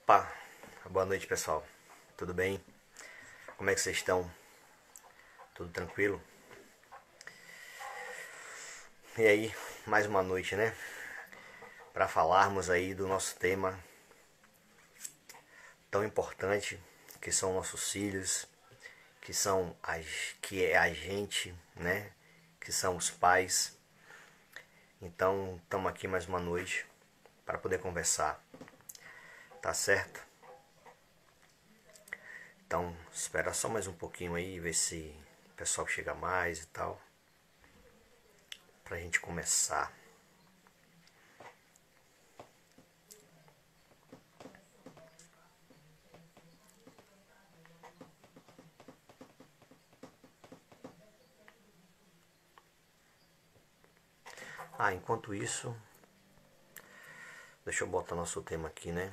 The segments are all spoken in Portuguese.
Opa, boa noite pessoal, tudo bem? Como é que vocês estão? Tudo tranquilo? E aí, mais uma noite, né? Para falarmos aí do nosso tema tão importante, que são nossos filhos, que é a gente, né? Que são os pais. Então, estamos aqui mais uma noite para poder conversar, tá certo? Então, espera só mais um pouquinho aí, ver se o pessoal chega mais e tal, pra gente começar. Enquanto isso, deixa eu botar nosso tema aqui, né?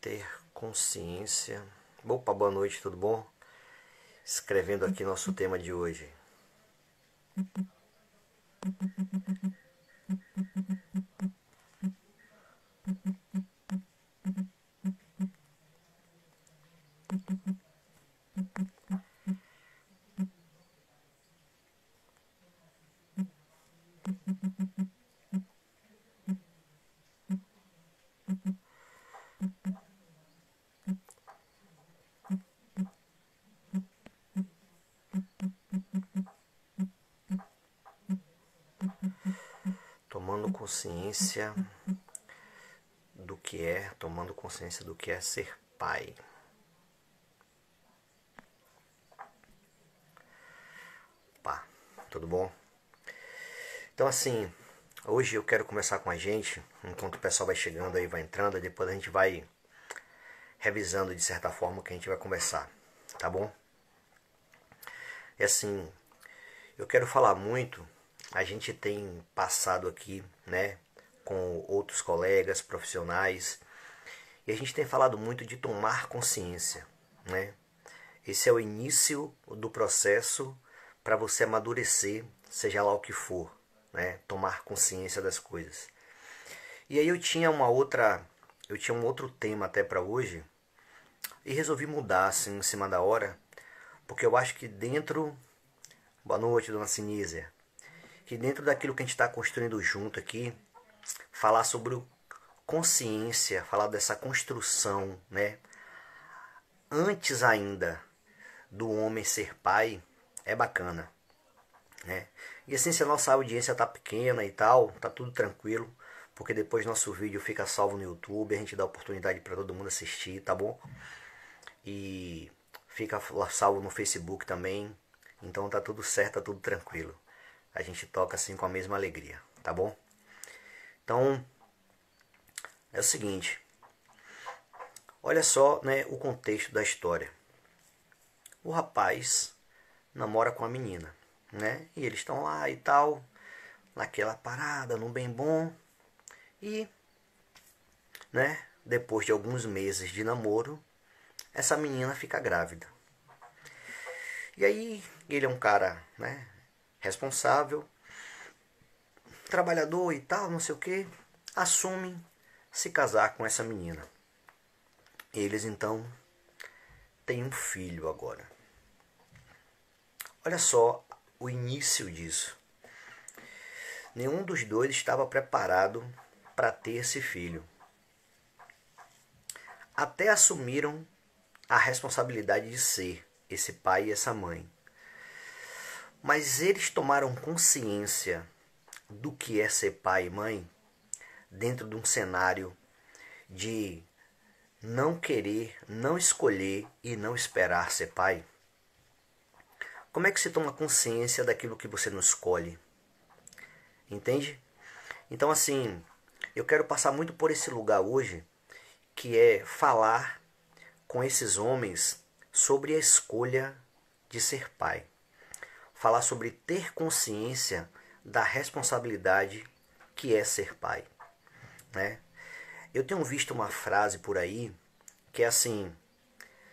Ter consciência. Opa, boa noite, tudo bom? Escrevendo aqui nosso tema de hoje. Tomando consciência do que é ser pai. Opa, tudo bom? Então assim, hoje eu quero começar com a gente, enquanto o pessoal vai chegando aí, vai entrando, depois a gente vai revisando de certa forma o que a gente vai conversar, tá bom? E assim, eu quero falar muito, a gente tem passado aqui, né, com outros colegas profissionais, e a gente tem falado muito de tomar consciência, né? Esse é o início do processo para você amadurecer, seja lá o que for, né? Tomar consciência das coisas. E aí eu tinha um outro tema até para hoje e resolvi mudar assim em cima da hora, porque eu acho que dentro, boa noite, dona Sinísia, que dentro daquilo que a gente está construindo junto aqui, falar sobre consciência, falar dessa construção, né? Antes ainda do homem ser pai, é bacana, né? E assim, se a nossa audiência tá pequena e tal, tá tudo tranquilo, porque depois nosso vídeo fica salvo no YouTube, a gente dá oportunidade para todo mundo assistir, tá bom? E fica salvo no Facebook também, então tá tudo certo, tá tudo tranquilo. A gente toca assim com a mesma alegria, tá bom? Então, é o seguinte, olha só, né, o contexto da história. O rapaz namora com a menina, né? E eles estão lá e tal, naquela parada, no bem bom. E, né, depois de alguns meses de namoro, essa menina fica grávida. E aí, ele é um cara, né, responsável, trabalhador e tal, não sei o que, assume se casar com essa menina. Eles então têm um filho agora. Olha só o início disso. Nenhum dos dois estava preparado para ter esse filho. Até assumiram a responsabilidade de ser esse pai e essa mãe. Mas eles tomaram consciência do que é ser pai e mãe dentro de um cenário de não querer, não escolher e não esperar ser pai. Como é que se toma consciência daquilo que você não escolhe? Entende? Então assim, eu quero passar muito por esse lugar hoje, que é falar com esses homens sobre a escolha de ser pai. Falar sobre ter consciência da responsabilidade que é ser pai, né? Eu tenho visto uma frase por aí que é assim: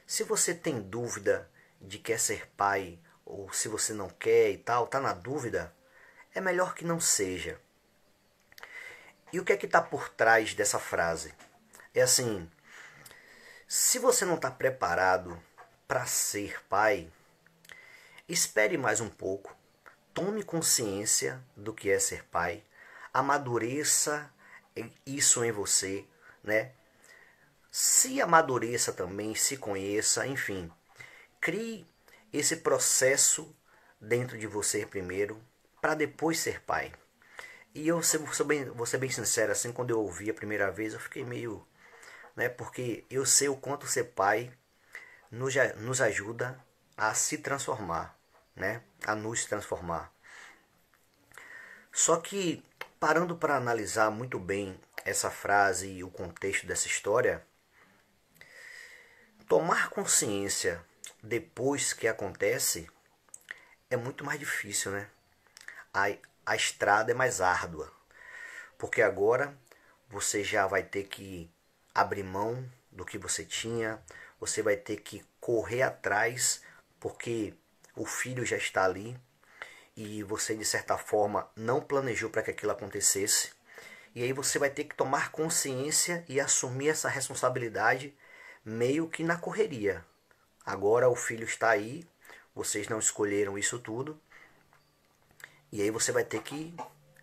se você tem dúvida de quer ser pai ou se você não quer e tal, tá na dúvida, é melhor que não seja, E o que é que está por trás dessa frase? É assim, se você não está preparado para ser pai, espere mais um pouco, tome consciência do que é ser pai, amadureça isso em você, né? Se amadureça também, se conheça, enfim, crie esse processo dentro de você primeiro, para depois ser pai. E eu vou ser bem sincero, assim, quando eu ouvi a primeira vez, eu fiquei meio, né? Porque eu sei o quanto ser pai nos ajuda a se transformar, né? A nos transformar. Só que, parando para analisar muito bem essa frase e o contexto dessa história, tomar consciência depois que acontece é muito mais difícil, né? A estrada é mais árdua, porque agora você já vai ter que abrir mão do que você tinha, você vai ter que correr atrás, porque o filho já está ali e você de certa forma não planejou para que aquilo acontecesse. E aí você vai ter que tomar consciência e assumir essa responsabilidade meio que na correria. Agora o filho está aí, vocês não escolheram isso tudo. E aí você vai ter que,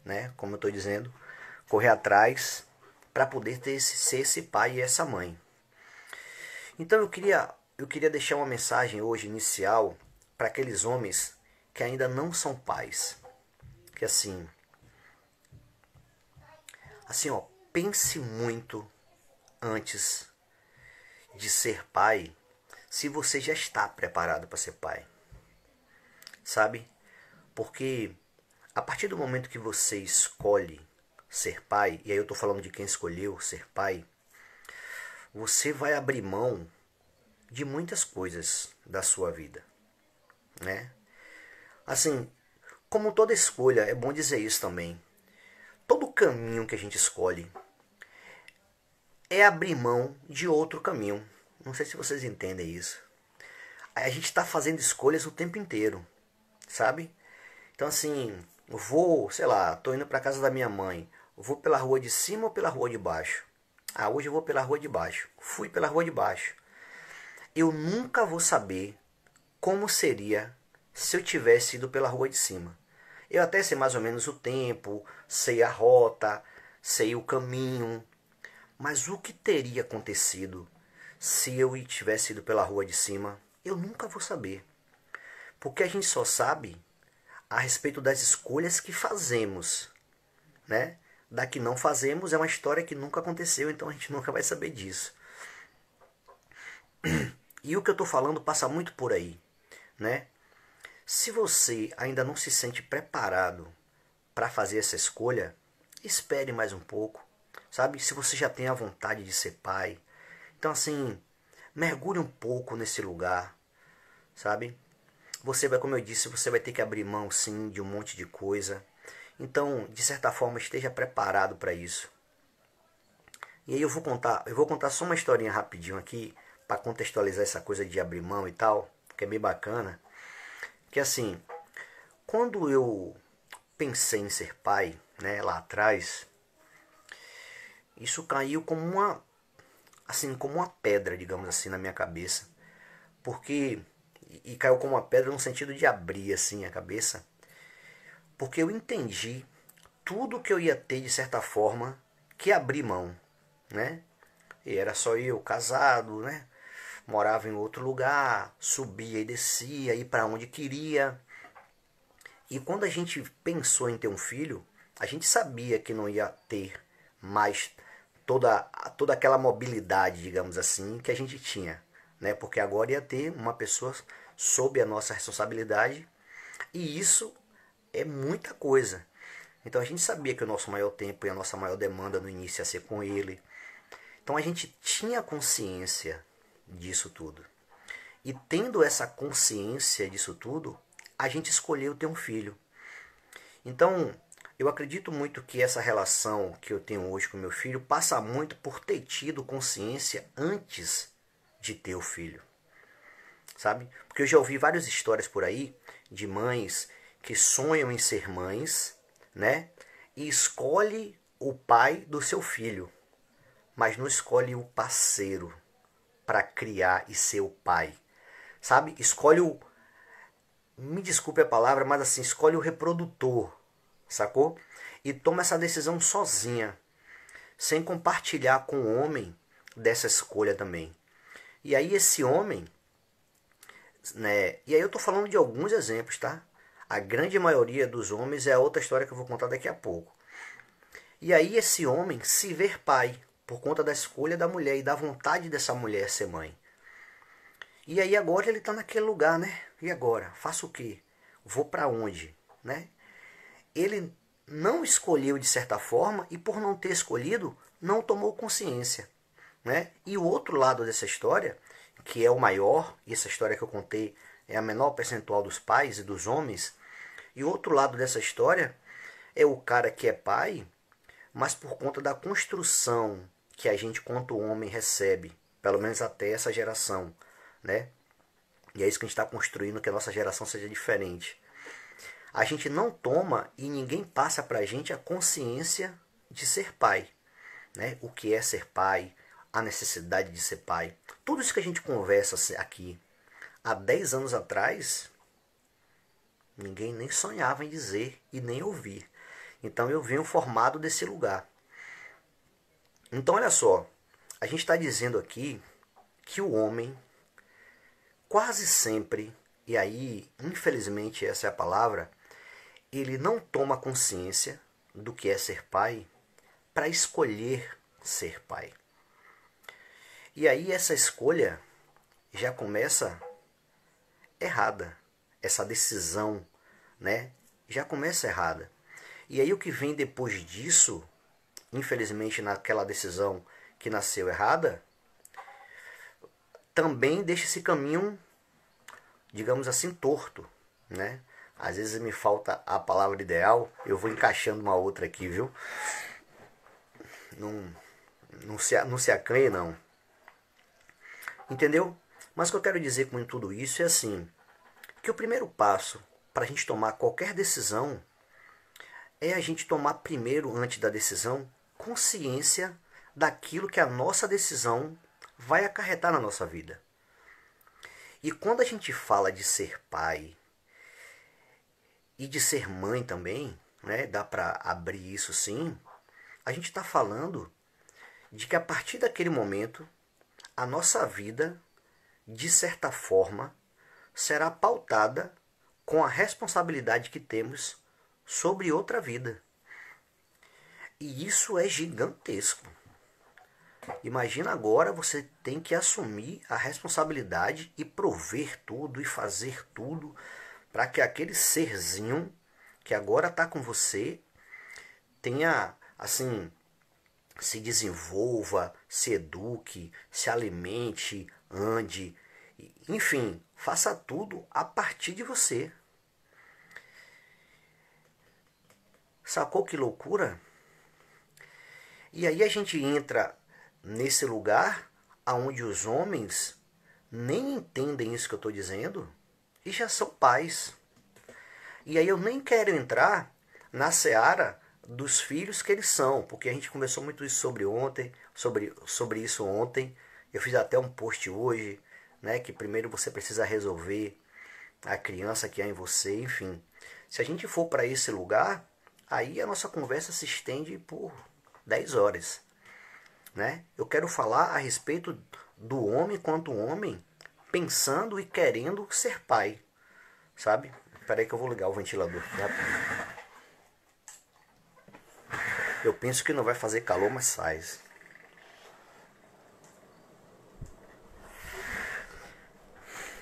né, como eu estou dizendo, correr atrás para poder ser esse pai e essa mãe. Então eu queria deixar uma mensagem hoje inicial para aqueles homens que ainda não são pais. Que assim, ó, pense muito antes de ser pai, se você já está preparado para ser pai. Sabe? Porque a partir do momento que você escolhe ser pai, e aí eu estou falando de quem escolheu ser pai, você vai abrir mão de muitas coisas da sua vida, né? Assim, como toda escolha, é bom dizer isso também. Todo caminho que a gente escolhe é abrir mão de outro caminho. Não sei se vocês entendem isso. A gente está fazendo escolhas o tempo inteiro, sabe? Então assim, eu vou, sei lá, tô indo para casa da minha mãe. Eu vou pela rua de cima ou pela rua de baixo? Ah, hoje eu vou pela rua de baixo. Fui pela rua de baixo. Eu nunca vou saber como seria se eu tivesse ido pela rua de cima. Eu até sei mais ou menos o tempo, sei a rota, sei o caminho. Mas o que teria acontecido se eu tivesse ido pela rua de cima? Eu nunca vou saber. Porque a gente só sabe a respeito das escolhas que fazemos, né? Da que não fazemos é uma história que nunca aconteceu, então a gente nunca vai saber disso. E o que eu estou falando passa muito por aí, né? Se você ainda não se sente preparado para fazer essa escolha, espere mais um pouco, sabe? Se você já tem a vontade de ser pai, então assim, mergulhe um pouco nesse lugar, sabe? Você vai, como eu disse, você vai ter que abrir mão sim de um monte de coisa. Então, de certa forma, esteja preparado para isso. E aí eu vou contar só uma historinha rapidinho aqui para contextualizar essa coisa de abrir mão e tal, que é bem bacana. Que assim, quando eu pensei em ser pai, né, lá atrás, isso caiu como uma pedra, digamos assim, na minha cabeça. Porque e caiu como uma pedra no sentido de abrir assim a cabeça, porque eu entendi tudo que eu ia ter de certa forma que abrir mão, né? E era só eu casado, né? Morava em outro lugar, subia e descia, ia para onde queria. E quando a gente pensou em ter um filho, a gente sabia que não ia ter mais toda aquela mobilidade, digamos assim, que a gente tinha, né? Porque agora ia ter uma pessoa sob a nossa responsabilidade, e isso é muita coisa. Então a gente sabia que o nosso maior tempo e a nossa maior demanda no início ia ser com ele. Então a gente tinha consciência disso tudo. E tendo essa consciência disso tudo, a gente escolheu ter um filho. Então, eu acredito muito que essa relação que eu tenho hoje com meu filho passa muito por ter tido consciência antes de ter o filho. Sabe? Porque eu já ouvi várias histórias por aí de mães que sonham em ser mães, né? E escolhe o pai do seu filho, mas não escolhe o parceiro para criar e ser o pai. Sabe? Escolhe o... Me desculpe a palavra, mas assim, escolhe o reprodutor, sacou? E toma essa decisão sozinha, sem compartilhar com o homem dessa escolha também. E aí esse homem, né? E aí eu tô falando de alguns exemplos, tá? A grande maioria dos homens é outra história que eu vou contar daqui a pouco. E aí esse homem se ver pai por conta da escolha da mulher e da vontade dessa mulher ser mãe. E aí agora ele está naquele lugar, né? E agora? Faço o quê? Vou para onde? Né? Ele não escolheu de certa forma e por não ter escolhido, não tomou consciência. Né? E o outro lado dessa história, que é o maior, e essa história que eu contei é a menor percentual dos pais e dos homens, e o outro lado dessa história é o cara que é pai, mas por conta da construção que a gente, quanto homem, recebe, pelo menos até essa geração, né? E é isso que a gente está construindo, que a nossa geração seja diferente. A gente não toma e ninguém passa para a gente a consciência de ser pai, né? O que é ser pai, a necessidade de ser pai. Tudo isso que a gente conversa aqui há 10 anos atrás, ninguém nem sonhava em dizer e nem ouvir. Então eu venho formado desse lugar. Então olha só, a gente está dizendo aqui que o homem quase sempre, e aí infelizmente essa é a palavra, ele não toma consciência do que é ser pai para escolher ser pai. E aí essa escolha já começa errada. Essa decisão, né, já começa errada. E aí o que vem depois disso, infelizmente naquela decisão que nasceu errada, também deixa esse caminho, digamos assim, torto, né? Às vezes me falta a palavra ideal, eu vou encaixando uma outra aqui, viu? Não se acanhe, não. Entendeu? Mas o que eu quero dizer com tudo isso é assim, que o primeiro passo para a gente tomar qualquer decisão é a gente tomar primeiro, antes da decisão, consciência daquilo que a nossa decisão vai acarretar na nossa vida. E quando a gente fala de ser pai e de ser mãe também, né, dá para abrir isso sim, a gente está falando de que a partir daquele momento, a nossa vida, de certa forma, será pautada com a responsabilidade que temos sobre outra vida. E isso é gigantesco. Imagina agora você tem que assumir a responsabilidade e prover tudo e fazer tudo para que aquele serzinho que agora está com você tenha, assim, se desenvolva, se eduque, se alimente, ande, enfim, faça tudo a partir de você. Sacou que loucura? E aí a gente entra nesse lugar onde os homens nem entendem isso que eu estou dizendo e já são pais. E aí eu nem quero entrar na seara dos filhos que eles são, porque a gente conversou muito isso sobre isso ontem. Eu fiz até um post hoje, né, que primeiro você precisa resolver a criança que há em você, enfim. Se a gente for para esse lugar, aí a nossa conversa se estende por 10 horas. Né? Eu quero falar a respeito do homem quanto homem, pensando e querendo ser pai. Sabe? Espera aí que eu vou ligar o ventilador. Eu penso que não vai fazer calor, mas faz.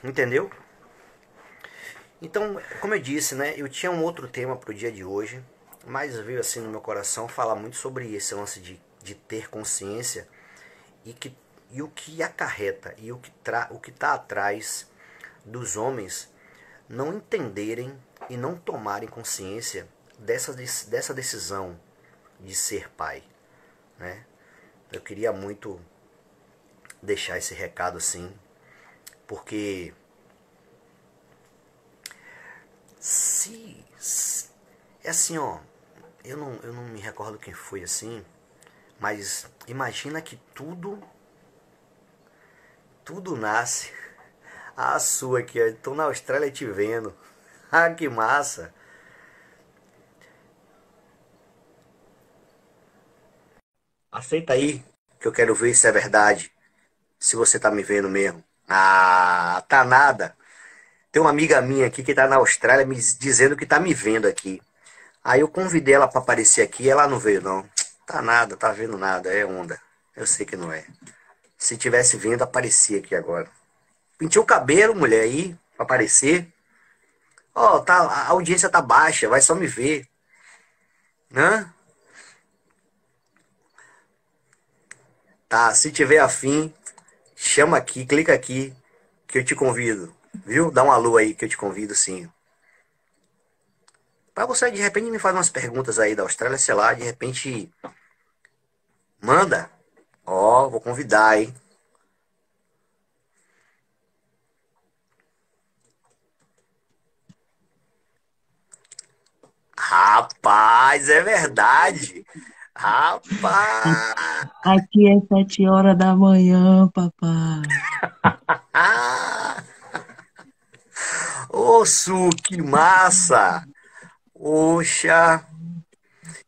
Entendeu? Então, como eu disse, né, eu tinha um outro tema para o dia de hoje, mas veio assim no meu coração falar muito sobre esse lance de ter consciência e o que acarreta e o que está atrás dos homens não entenderem e não tomarem consciência dessa decisão de ser pai, né? Eu queria muito deixar esse recado assim, porque se é assim, ó, eu não me recordo quem foi assim, mas imagina que tudo nasce. A sua aqui, ó. Tô na Austrália te vendo. Ah, que massa. Aceita aí, que eu quero ver se é verdade. Se você tá me vendo mesmo. Ah, tá nada. Tem uma amiga minha aqui que tá na Austrália me dizendo que tá me vendo aqui. Aí eu convidei ela pra aparecer aqui e ela não veio, não. Tá nada, tá vendo nada, é onda. Eu sei que não é. Se tivesse vendo, aparecia aqui agora. Pintei o cabelo, mulher, aí, pra aparecer. Ó, tá, a audiência tá baixa, vai só me ver. Né? Tá, se tiver afim, chama aqui, clica aqui, que eu te convido. Viu? Dá um alô aí que eu te convido, sim. Pra você, de repente, me faz umas perguntas aí da Austrália, sei lá, de repente, manda. Ó, vou convidar, hein? Rapaz, é verdade. Rapaz. Aqui é 7 horas da manhã, papai. Ah, ô, Su, que massa. Poxa,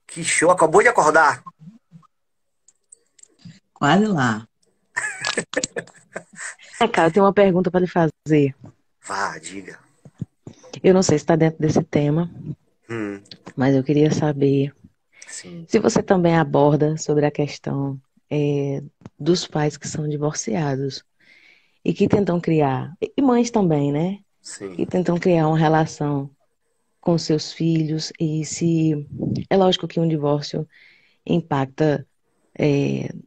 que show. Acabou de acordar. Quase lá. Cara, eu tenho uma pergunta para lhe fazer. Vá, diga. Eu não sei se está dentro desse tema, Hum, mas eu queria saber sim, se você também aborda sobre a questão dos pais que são divorciados e que tentam criar, e mães também, né? sim, Que tentam criar uma relação com seus filhos e se é lógico que um divórcio impacta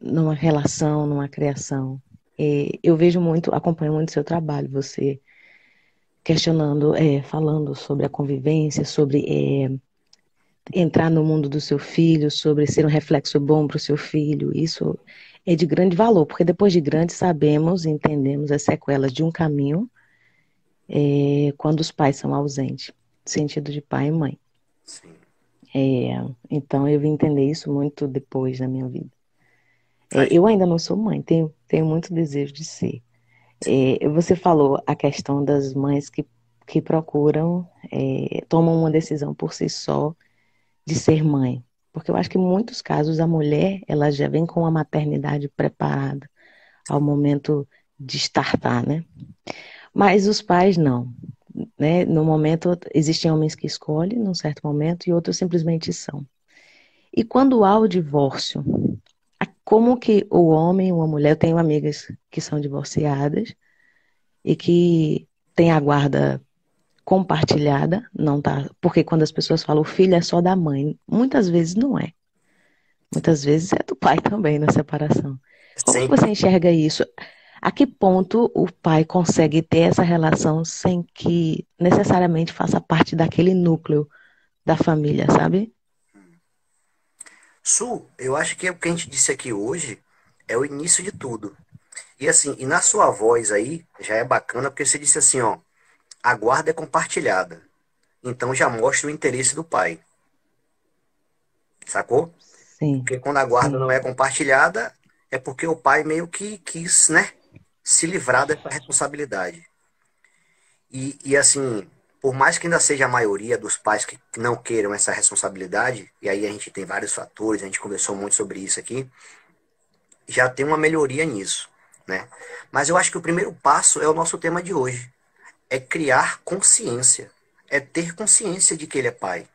numa relação, numa criação. Eu vejo muito, acompanho muito seu trabalho, você questionando, falando sobre a convivência, sobre entrar no mundo do seu filho, sobre ser um reflexo bom para o seu filho. Isso é de grande valor, porque depois de grande sabemos e entendemos as sequelas de um caminho quando os pais são ausentes, sentido de pai e mãe. sim. É, então eu vim entender isso muito depois na minha vida. Ai, Eu ainda não sou mãe, tenho muito desejo de ser. sim, Você falou a questão das mães que procuram, tomam uma decisão por si só de ser mãe. Porque eu acho que em muitos casos a mulher, ela já vem com a maternidade preparada ao momento de startar, né? Mas os pais não, né? No momento, existem homens que escolhem num certo momento e outros simplesmente são. E quando há o divórcio, como que o homem ou a mulher, eu tenho amigas que são divorciadas e que têm a guarda compartilhada, não tá? Porque quando as pessoas falam o filho é só da mãe, muitas vezes não é. Muitas vezes é do pai também na separação. Como que você sempre. enxerga isso? A que ponto o pai consegue ter essa relação sem que necessariamente faça parte daquele núcleo da família, sabe? Su, eu acho que o que a gente disse aqui hoje é o início de tudo. E assim, e na sua voz aí, já é bacana, porque você disse assim, ó, a guarda é compartilhada. Então já mostra o interesse do pai, sacou? Sim, Porque quando a guarda sim. não é compartilhada, é porque o pai meio que quis, né, se livrar dessa responsabilidade. E assim, por mais que ainda seja a maioria dos pais que não queiram essa responsabilidade, e aí a gente tem vários fatores, a gente conversou muito sobre isso aqui, já tem uma melhoria nisso, né? Mas eu acho que o primeiro passo é o nosso tema de hoje, é criar consciência, é ter consciência de que ele é pai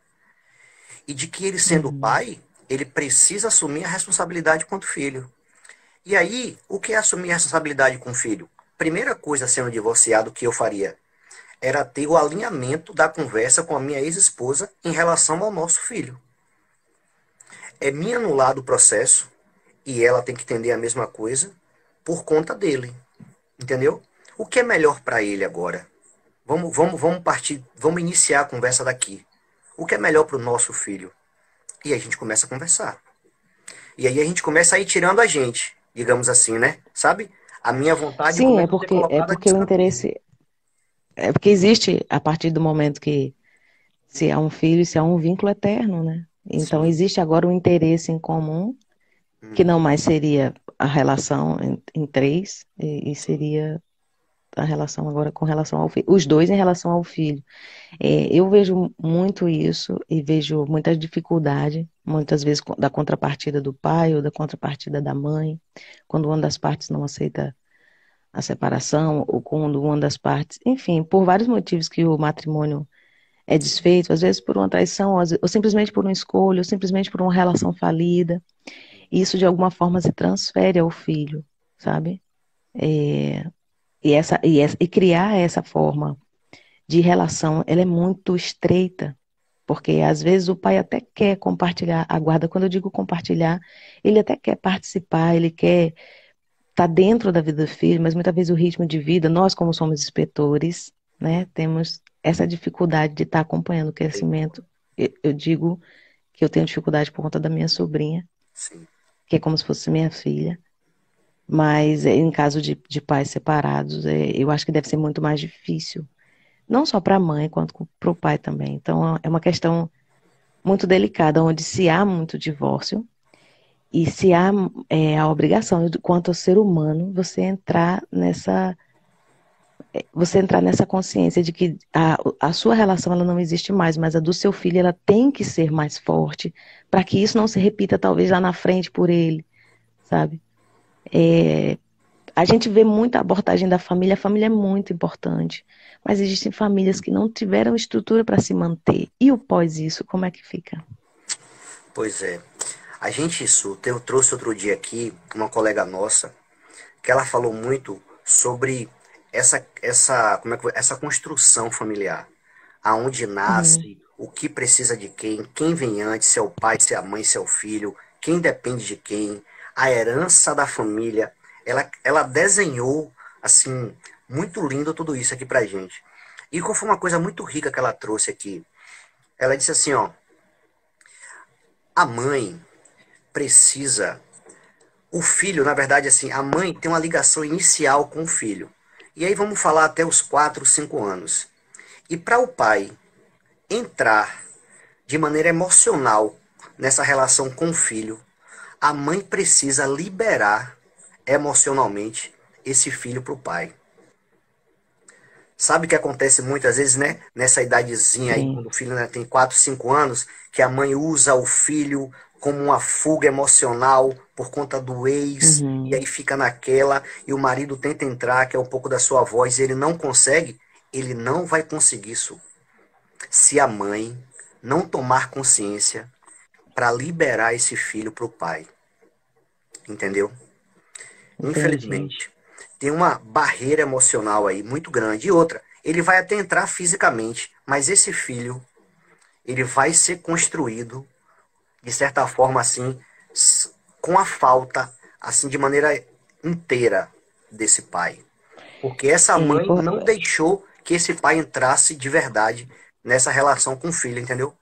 e de que ele sendo Uhum. pai, ele precisa assumir a responsabilidade quanto filho. E aí, o que é assumir a responsabilidade com o filho? Primeira coisa sendo divorciado que eu faria era ter o alinhamento da conversa com a minha ex-esposa em relação ao nosso filho. É me anular do processo e ela tem que entender a mesma coisa por conta dele, entendeu? O que é melhor para ele agora? Vamos partir, vamos iniciar a conversa daqui. O que é melhor para o nosso filho? E aí a gente começa a conversar. E aí a gente começa a ir tirando a gente, digamos assim, né? Sabe? A minha vontade Sim, começa a ser é colocada de porque o escanteio. interesse é porque existe a partir do momento que se há um filho, se há um vínculo eterno, né? Então, sim. existe agora um interesse em comum, que não Uhum, mais seria a relação em três, e seria a relação agora com relação ao filho, os dois em relação ao filho. Eu vejo muito isso e vejo muita dificuldade, muitas vezes da contrapartida do pai ou da contrapartida da mãe, quando uma das partes não aceita a separação ou quando uma das partes, enfim, por vários motivos que o matrimônio é desfeito, às vezes por uma traição, ou simplesmente por uma escolha, ou simplesmente por uma relação falida. E isso de alguma forma se transfere ao filho, sabe? É, e criar essa forma de relação, ela é muito estreita, porque às vezes o pai até quer compartilhar a guarda. Quando eu digo compartilhar, ele até quer participar, ele quer estar dentro da vida do filho, mas muitas vezes o ritmo de vida, nós como somos inspetores, né, temos essa dificuldade de estar acompanhando o crescimento. Eu digo que eu tenho dificuldade por conta da minha sobrinha, sim. que é como se fosse minha filha, mas em caso de pais separados, eu acho que deve ser muito mais difícil, não só para a mãe, quanto para o pai também. Então, é uma questão muito delicada, onde se há muito divórcio e se há a obrigação, quanto ao ser humano, você entrar nessa consciência de que a sua relação ela não existe mais, mas a do seu filho ela tem que ser mais forte para que isso não se repita talvez lá na frente por ele, sabe? É, a gente vê muita abordagem da família, a família é muito importante, mas existem famílias que não tiveram estrutura para se manter. E o pós isso, como é que fica? Pois é. A gente isso, eu trouxe outro dia aqui uma colega nossa que ela falou muito sobre como é essa construção familiar, aonde Uhum, nasce, o que precisa de quem vem antes, se é o pai, se é a mãe, se é o filho, quem depende de quem, a herança da família. Ela desenhou assim muito lindo tudo isso aqui pra gente. E qual foi uma coisa muito rica que ela trouxe aqui? Ela disse assim, ó, a mãe precisa. O filho, na verdade, assim, a mãe tem uma ligação inicial com o filho. E aí vamos falar até os 4, 5 anos. E para o pai entrar de maneira emocional nessa relação com o filho, a mãe precisa liberar emocionalmente esse filho para o pai. Sabe o que acontece muitas vezes, né? Nessa idadezinha aí, sim. quando o filho, né, tem 4, 5 anos, que a mãe usa o filho como uma fuga emocional por conta do ex, e Uhum, aí fica naquela, e o marido tenta entrar, que é um pouco da sua voz, e ele não consegue, ele não vai conseguir isso. Se a mãe não tomar consciência para liberar esse filho para o pai, entendeu? entendi. Infelizmente, tem uma barreira emocional aí muito grande. E outra, ele vai até entrar fisicamente, mas esse filho, ele vai ser construído de certa forma assim, com a falta, assim, de maneira inteira desse pai. Porque essa Sim, mãe não deixou que esse pai entrasse de verdade nessa relação com o filho, entendeu?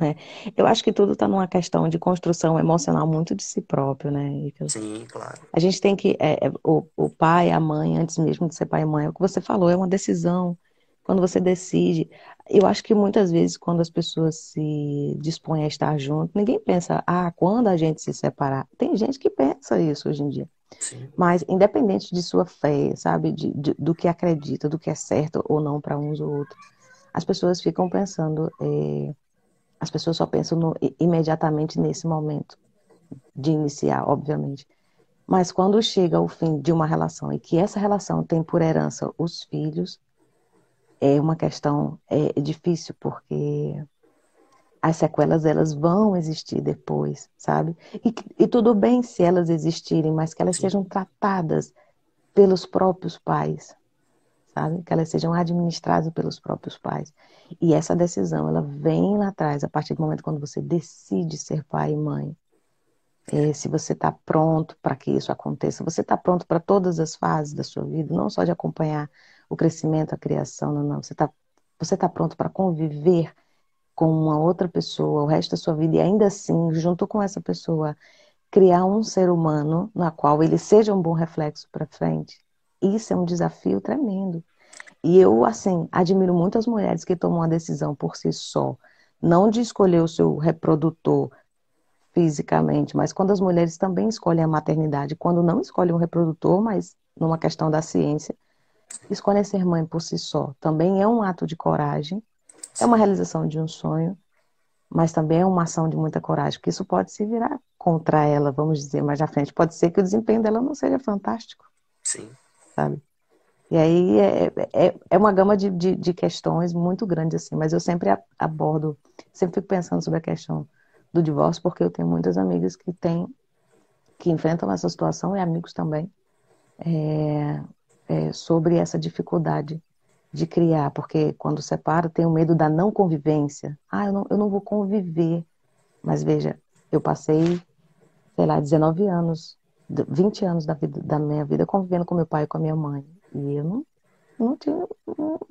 é, eu acho que tudo está numa questão de construção emocional muito de si próprio, né, Icas? Sim, claro. A gente tem que, o pai, a mãe, antes mesmo de ser pai e mãe, é o que você falou, é uma decisão. Quando você decide, eu acho que muitas vezes quando as pessoas se dispõem a estar junto, ninguém pensa, quando a gente se separar. Tem gente que pensa isso hoje em dia. Sim, Mas independente de sua fé, sabe, do que acredita, do que é certo ou não para uns ou outros, as pessoas ficam pensando, as pessoas só pensam imediatamente nesse momento de iniciar, obviamente. Mas quando chega ao fim de uma relação e que essa relação tem por herança os filhos, é uma questão difícil, porque as sequelas elas vão existir depois, sabe? E tudo bem se elas existirem, mas que elas sejam sim, tratadas pelos próprios pais, sabe? Que elas sejam administradas pelos próprios pais. E essa decisão, ela vem lá atrás, a partir do momento quando você decide ser pai e mãe. Se você está pronto para que isso aconteça, você está pronto para todas as fases da sua vida, não só de acompanhar o crescimento, a criação, não, não. Você tá pronto para conviver com uma outra pessoa o resto da sua vida e ainda assim, junto com essa pessoa, criar um ser humano na qual ele seja um bom reflexo para frente. Isso é um desafio tremendo. E eu, assim, admiro muitas mulheres que tomam a decisão por si só, não de escolher o seu reprodutor fisicamente, mas quando as mulheres também escolhem a maternidade, quando não escolhem um reprodutor, mas numa questão da ciência, escolhem ser mãe por si só. Também é um ato de coragem, é uma Sim, realização de um sonho, mas também é uma ação de muita coragem, porque isso pode se virar contra ela, vamos dizer, mais à frente. Pode ser que o desempenho dela não seja fantástico, sim. sabe? E aí é uma gama de questões muito grande, assim, mas eu sempre abordo, sempre fico pensando sobre a questão do divórcio, porque eu tenho muitas amigas que enfrentam essa situação, e amigos também, sobre essa dificuldade de criar, porque quando separa tem o medo da não convivência. Ah, eu não vou conviver. Mas veja, eu passei, sei lá, 19 anos, 20 anos da minha vida convivendo com meu pai e com a minha mãe. E eu não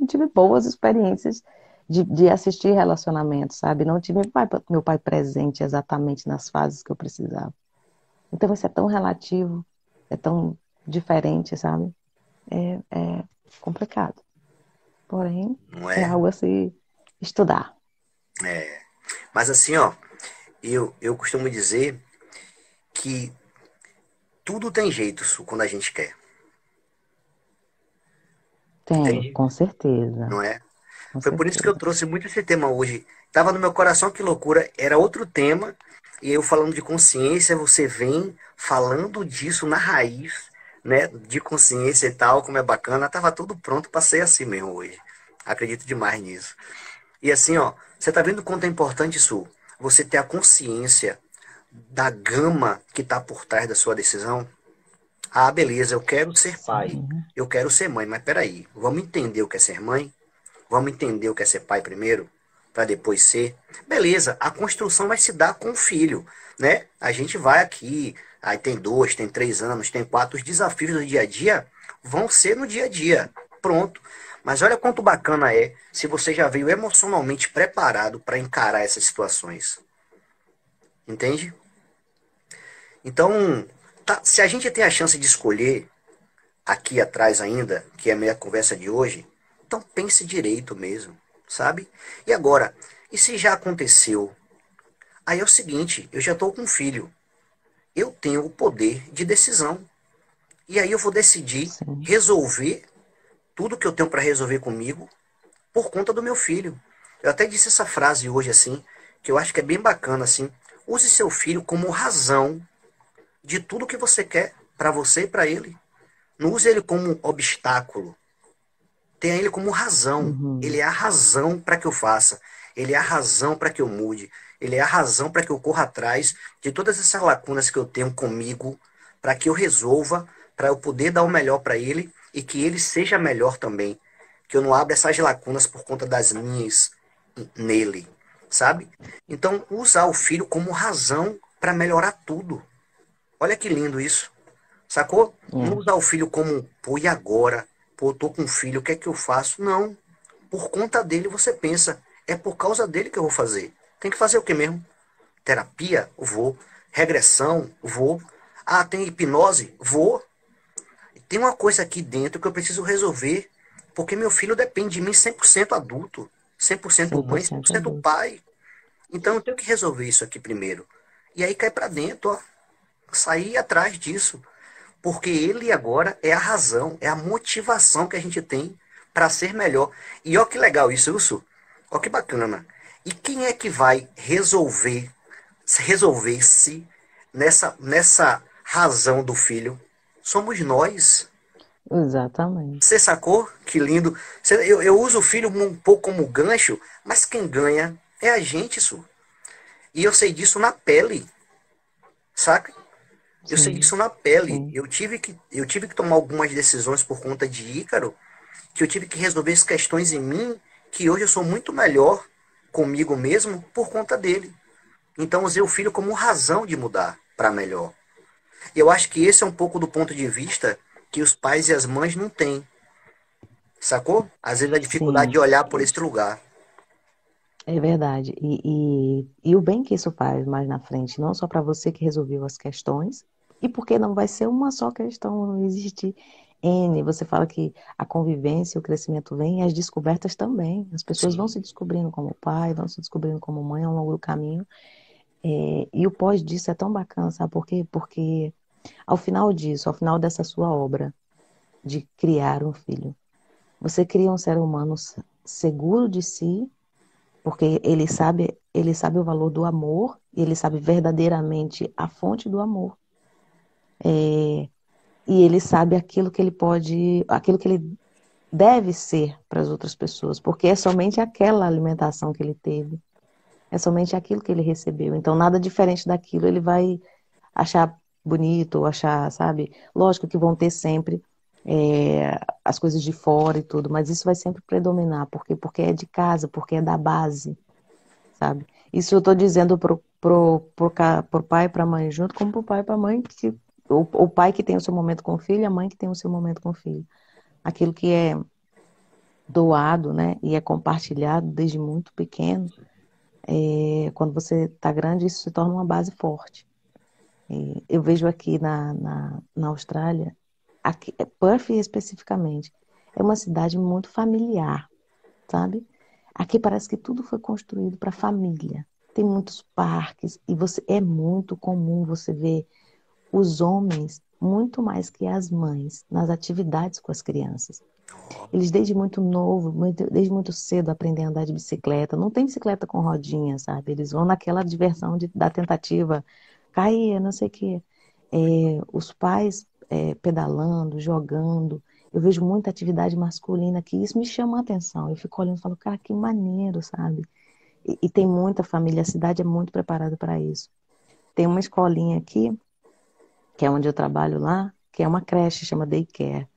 tive boas experiências de assistir relacionamentos, sabe? Não tive meu pai presente exatamente nas fases que eu precisava. Então isso é tão relativo, é tão diferente, sabe? É complicado. Porém, Não é é? algo a se estudar. Mas assim, ó, eu costumo dizer que tudo tem jeito, Su, quando a gente quer. Tem, Entende? com certeza, Não é? com Foi por isso que eu certeza. trouxe muito esse tema hoje. Tava no meu coração, que loucura, era outro tema, e eu falando de consciência, você vem falando disso na raiz, né? De consciência e tal, como é bacana. Tava tudo pronto para ser assim mesmo hoje. Acredito demais nisso. E assim, ó, você tá vendo quanto é importante isso? Você ter a consciência da gama que tá por trás da sua decisão. Ah, beleza, eu quero ser pai, Sim, eu quero ser mãe, mas peraí, vamos entender o que é ser mãe? Vamos entender o que é ser pai primeiro, para depois ser. Beleza, a construção vai se dar com o filho, né? A gente vai aqui, aí tem 2, tem 3 anos, tem 4, os desafios do dia a dia vão ser no dia a dia. Pronto. Mas olha quanto bacana é se você já veio emocionalmente preparado para encarar essas situações. Entende? Então, tá, se a gente tem a chance de escolher aqui atrás ainda, que é a minha conversa de hoje, então pense direito mesmo, sabe? E agora, e se já aconteceu? Aí é o seguinte, eu já estou com um filho, eu tenho o poder de decisão. E aí eu vou decidir sim. resolver tudo que eu tenho para resolver comigo por conta do meu filho. Eu até disse essa frase hoje assim, que eu acho que é bem bacana assim. Use seu filho como razão de tudo que você quer para você e para ele. Não use ele como obstáculo. Tenha ele como razão. Ele Uhum. é a razão para que eu faça. Ele é a razão para que eu mude. Ele é a razão para que eu corra atrás de todas essas lacunas que eu tenho comigo, para que eu resolva, para eu poder dar o melhor para ele e que ele seja melhor também. Que eu não abra essas lacunas por conta das minhas nele, sabe? Então, usar o filho como razão para melhorar tudo. Olha que lindo isso. Sacou? Não É, usar o filho como, pô, e agora? Pô, eu tô com um filho, o que é que eu faço? Não. Por conta dele você pensa, é por causa dele que eu vou fazer. Tem que fazer o que mesmo? Terapia? Vou. Regressão? Vou. Ah, tem hipnose? Vou. Tem uma coisa aqui dentro que eu preciso resolver, porque meu filho depende de mim 100% adulto, 100% mãe, cem por 100% cento adulto. pai. Então eu tenho que resolver isso aqui primeiro. E aí cai pra dentro, ó. Sair atrás disso. Porque ele agora é a razão, é a motivação que a gente tem para ser melhor. E ó que legal isso, Wilson. Ó que bacana. E quem é que vai resolver-se nessa razão do filho? Somos nós. Exatamente. Você sacou? Que lindo. Eu uso o filho um pouco como gancho, mas quem ganha é a gente, isso. E eu sei disso na pele, saca? Eu sei Sim, disso na pele. sim. Eu tive que tomar algumas decisões por conta de Ícaro, que eu tive que resolver as questões em mim, que hoje eu sou muito melhor comigo mesmo por conta dele. Então usei o filho como razão de mudar para melhor. E eu acho que esse é um pouco do ponto de vista que os pais e as mães não têm, sacou? Às vezes a dificuldade de Sim, olhar por esse lugar. é verdade. E o bem que isso faz mais na frente, não só para você que resolveu as questões, e porque não vai ser uma só questão, não existe N, você fala que a convivência, o crescimento vem e as descobertas também. As pessoas vão Sim. se descobrindo como pai, vão se descobrindo como mãe ao longo do caminho. E o pós disso é tão bacana, sabe por quê? Porque ao final disso, ao final dessa sua obra de criar um filho, você cria um ser humano seguro de si, porque ele sabe o valor do amor, e ele sabe verdadeiramente a fonte do amor. E ele sabe aquilo que ele pode, aquilo que ele deve ser para as outras pessoas, porque é somente aquela alimentação que ele teve, é somente aquilo que ele recebeu. Então, nada diferente daquilo ele vai achar bonito, ou achar, sabe? Lógico que vão ter sempre as coisas de fora e tudo, mas isso vai sempre predominar, porque é de casa, porque é da base, sabe? Isso eu estou dizendo pro pai e para a mãe junto, como pro pai e para a mãe, que, o pai que tem o seu momento com o filho, a mãe que tem o seu momento com o filho. Aquilo que é doado, né, e é compartilhado desde muito pequeno, quando você está grande, isso se torna uma base forte. Eu vejo aqui na Austrália, aqui, Perth especificamente, é uma cidade muito familiar, sabe? Aqui parece que tudo foi construído para família. Tem muitos parques e é muito comum você ver os homens muito mais que as mães nas atividades com as crianças. Eles desde muito novo, desde muito cedo aprendem a andar de bicicleta. Não tem bicicleta com rodinha, sabe? Eles vão naquela diversão da tentativa, cair, não sei o quê. Os pais pedalando, jogando. Eu vejo muita atividade masculina aqui, isso me chama a atenção. Eu fico olhando e falo, cara, que maneiro, sabe? E tem muita família, a cidade é muito preparada para isso. Tem uma escolinha aqui, que é onde eu trabalho lá, que é uma creche, chama Daycare.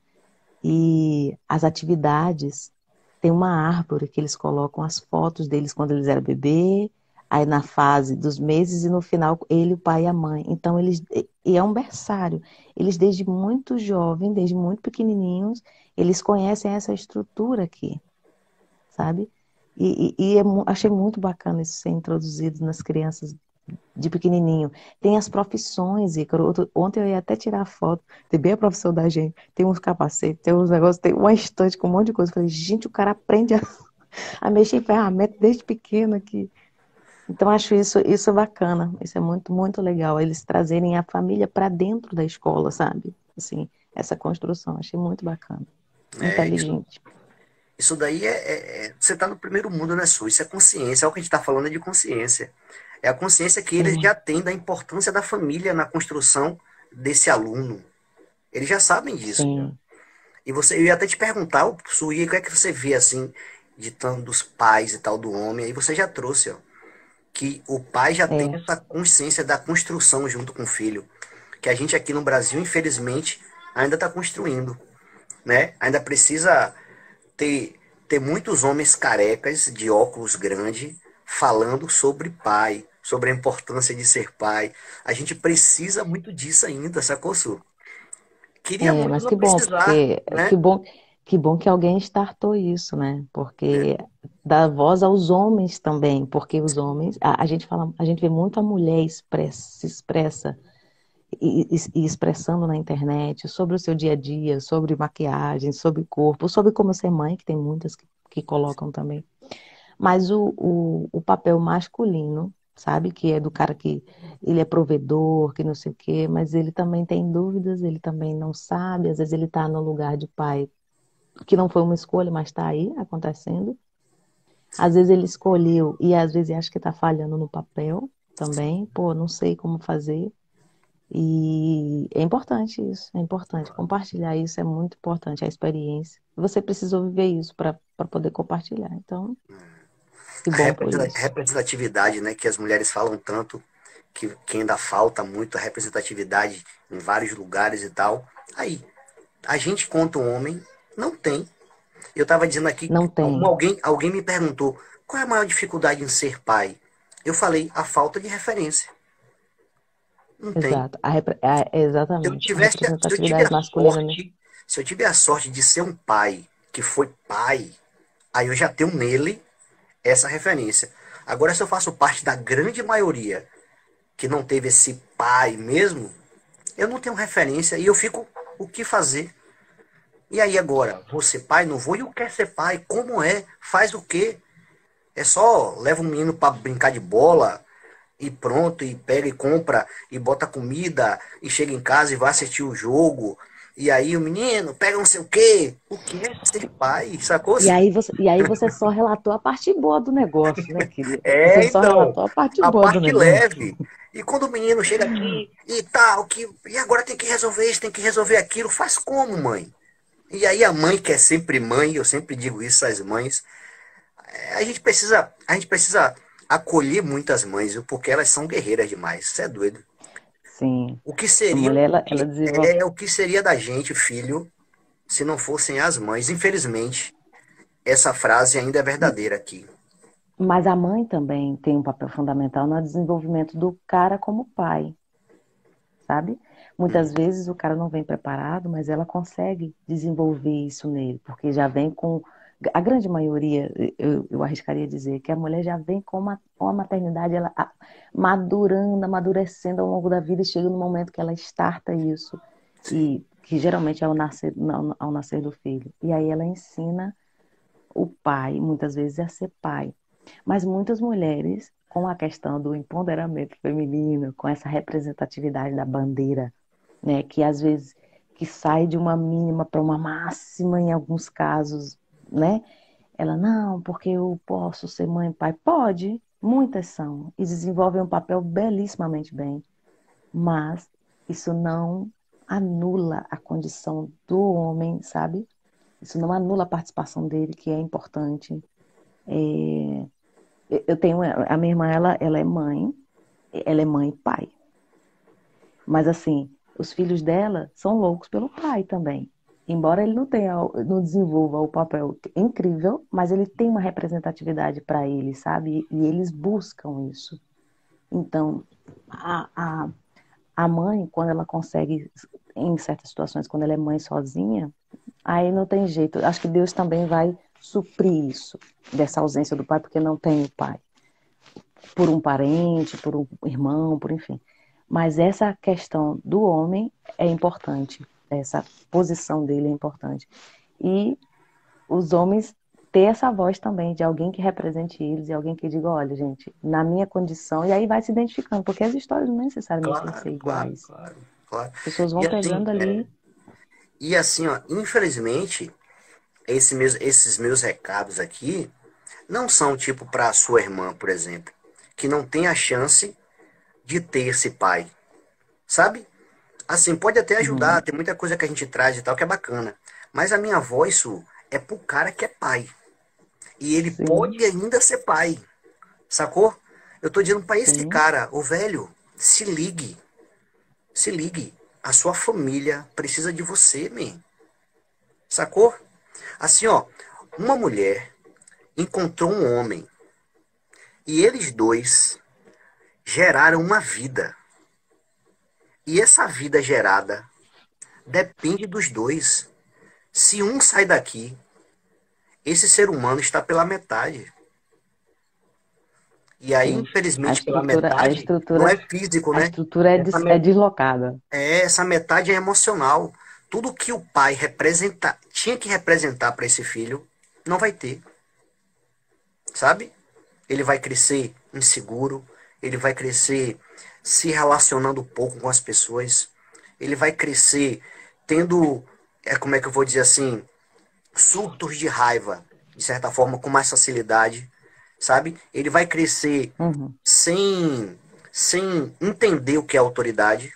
E as atividades, tem uma árvore que eles colocam as fotos deles quando eles eram bebê, aí na fase dos meses e no final ele, o pai e a mãe. Então e é um berçário. Eles desde muito jovem, desde muito pequenininhos, eles conhecem essa estrutura aqui, sabe? Achei muito bacana isso ser introduzido nas crianças de pequenininho. Tem as profissões, Ícaro. Ontem eu ia até tirar foto, tem bem a profissão da gente. Tem uns capacetes, tem uns negócios, tem uma estante com um monte de coisa. Eu falei, gente, o cara aprende a mexer em ferramenta desde pequeno aqui. Então, acho isso bacana. Isso é muito, muito legal. Eles trazerem a família para dentro da escola, sabe? Assim, essa construção. Achei muito bacana. É, isso, Inteligente. isso daí você tá no primeiro mundo, né, Su? Isso é consciência. É o que a gente tá falando é de consciência. É a consciência que eles já Sim, têm da importância da família na construção desse aluno. Eles já sabem disso. sim. Eu ia até te perguntar, Suí, o que é que você vê assim, de tanto dos pais e tal do homem, aí você já trouxe, ó, que o pai já tem É, essa consciência da construção junto com o filho, que a gente aqui no Brasil, infelizmente, ainda está construindo, né? Ainda precisa ter, ter muitos homens carecas de óculos grandes falando sobre pai, sobre a importância de ser pai. A gente precisa muito disso ainda, sacou, Su? Queria muito mas não que bom, precisar, porque né? que bom que alguém startou isso, né? Porque dá voz aos homens também, porque os homens, a gente fala, a gente vê muito a mulher se expressa e expressando na internet sobre o seu dia a dia, sobre maquiagem, sobre corpo, sobre como ser mãe, que tem muitas que colocam também. Mas o papel masculino, sabe? Que é do cara que ele é provedor, que não sei o quê, mas ele também tem dúvidas, ele também não sabe, às vezes ele está no lugar de pai, que não foi uma escolha, mas está aí acontecendo. Às vezes ele escolheu e às vezes acha que está falhando no papel também, pô, não sei como fazer. E é importante isso, é importante. Compartilhar isso é muito importante, a experiência. Você precisou viver isso para poder compartilhar. Então, que A bom por isso. representatividade, né, que as mulheres falam tanto, que ainda falta muito a representatividade em vários lugares e tal. Aí, a gente, quanto homem, não tem. Eu estava dizendo aqui, Não tem. alguém me perguntou qual é a maior dificuldade em ser pai. Eu falei, a falta de referência. Não tem. Exato. Se eu Exatamente. A tivesse, se eu tive representatividade a masculina, né? sorte, se eu tive a sorte de ser um pai que foi pai, aí eu já tenho nele essa referência. Agora, se eu faço parte da grande maioria que não teve esse pai mesmo, eu não tenho referência e eu fico o que fazer. E aí agora, vou ser pai? Não vou? E eu quero ser pai? Como é? Faz o quê? É só leva um menino para brincar de bola e pronto, e pega e compra e bota comida e chega em casa e vai assistir o jogo. E aí o menino pega não sei o quê. O que é ser pai? Sacou? E aí você só relatou a parte boa do negócio, né, querido? Você É, só então, relatou a parte a boa do parte negócio. leve. E quando o menino chega aqui e tal, e agora tem que resolver isso, tem que resolver aquilo, faz como, mãe? E aí a mãe, que é sempre mãe, eu sempre digo isso às mães, a gente precisa acolher muitas mães, viu? Porque elas são guerreiras demais. Isso é doido. Sim. O que A seria, mulher, ela desenvolve. o que seria da gente, filho, se não fossem as mães? Infelizmente, essa frase ainda é verdadeira aqui. Mas a mãe também tem um papel fundamental no desenvolvimento do cara como pai, sabe? Muitas Uhum. vezes o cara não vem preparado, mas ela consegue desenvolver isso nele, porque já vem com. A grande maioria, eu arriscaria dizer, que a mulher já vem com a maternidade, ela madurando, amadurecendo ao longo da vida, e chega no momento que ela starta isso, Sim. e que geralmente é ao nascer do filho. E aí ela ensina o pai, muitas vezes, a ser pai. Mas muitas mulheres, com a questão do empoderamento feminino, com essa representatividade da bandeira, né, que às vezes que sai de uma mínima para uma máxima em alguns casos, né? Ela, não, porque eu posso ser mãe e pai. Pode, muitas são, e desenvolvem um papel belíssimamente bem, mas isso não anula a condição do homem, sabe? Isso não anula a participação dele, que é importante. É, eu tenho a minha irmã, ela é mãe e pai. Mas assim, os filhos dela são loucos pelo pai também. Embora ele não desenvolva o papel incrível, mas ele tem uma representatividade para ele, sabe? E eles buscam isso. Então, a, a, a mãe, quando ela consegue, em certas situações, quando ela é mãe sozinha, aí não tem jeito. Acho que Deus também vai suprir isso, dessa ausência do pai, porque não tem o pai. Por um parente, por um irmão, por enfim. Mas essa questão do homem é importante, essa posição dele é importante. E os homens ter essa voz também de alguém que represente eles e alguém que diga, olha, gente, na minha condição, e aí vai se identificando, porque as histórias não necessariamente têm que Claro, ser claro, iguais. claro, claro. As pessoas E vão assim, pegando ali. ó, infelizmente, esses meus recados aqui não são tipo para sua irmã, por exemplo, que não tem a chance de ter esse pai, sabe? Assim, pode até ajudar, Uhum, tem muita coisa que a gente traz e tal que é bacana. Mas a minha voz, Su, é pro cara que é pai. E ele sim, pode ainda ser pai, sacou? Eu tô dizendo pra esse sim, cara, ô velho, se ligue, se ligue. A sua família precisa de você, man. Sacou? Assim, ó, uma mulher encontrou um homem e eles dois geraram uma vida. E essa vida gerada depende dos dois. Se um sai daqui, esse ser humano está pela metade. E aí, sim. A infelizmente, pela estrutura, a metade, não estrutura, é físico, a né? estrutura Essa, é deslocada. essa metade é emocional. Tudo que o pai tinha que representar para esse filho, não vai ter, sabe? Ele vai crescer inseguro, ele vai crescer se relacionando pouco com as pessoas, ele vai crescer tendo, como é que eu vou dizer assim, surtos de raiva, de certa forma, com mais facilidade, sabe? Ele vai crescer Uhum, sem, sem entender o que é autoridade,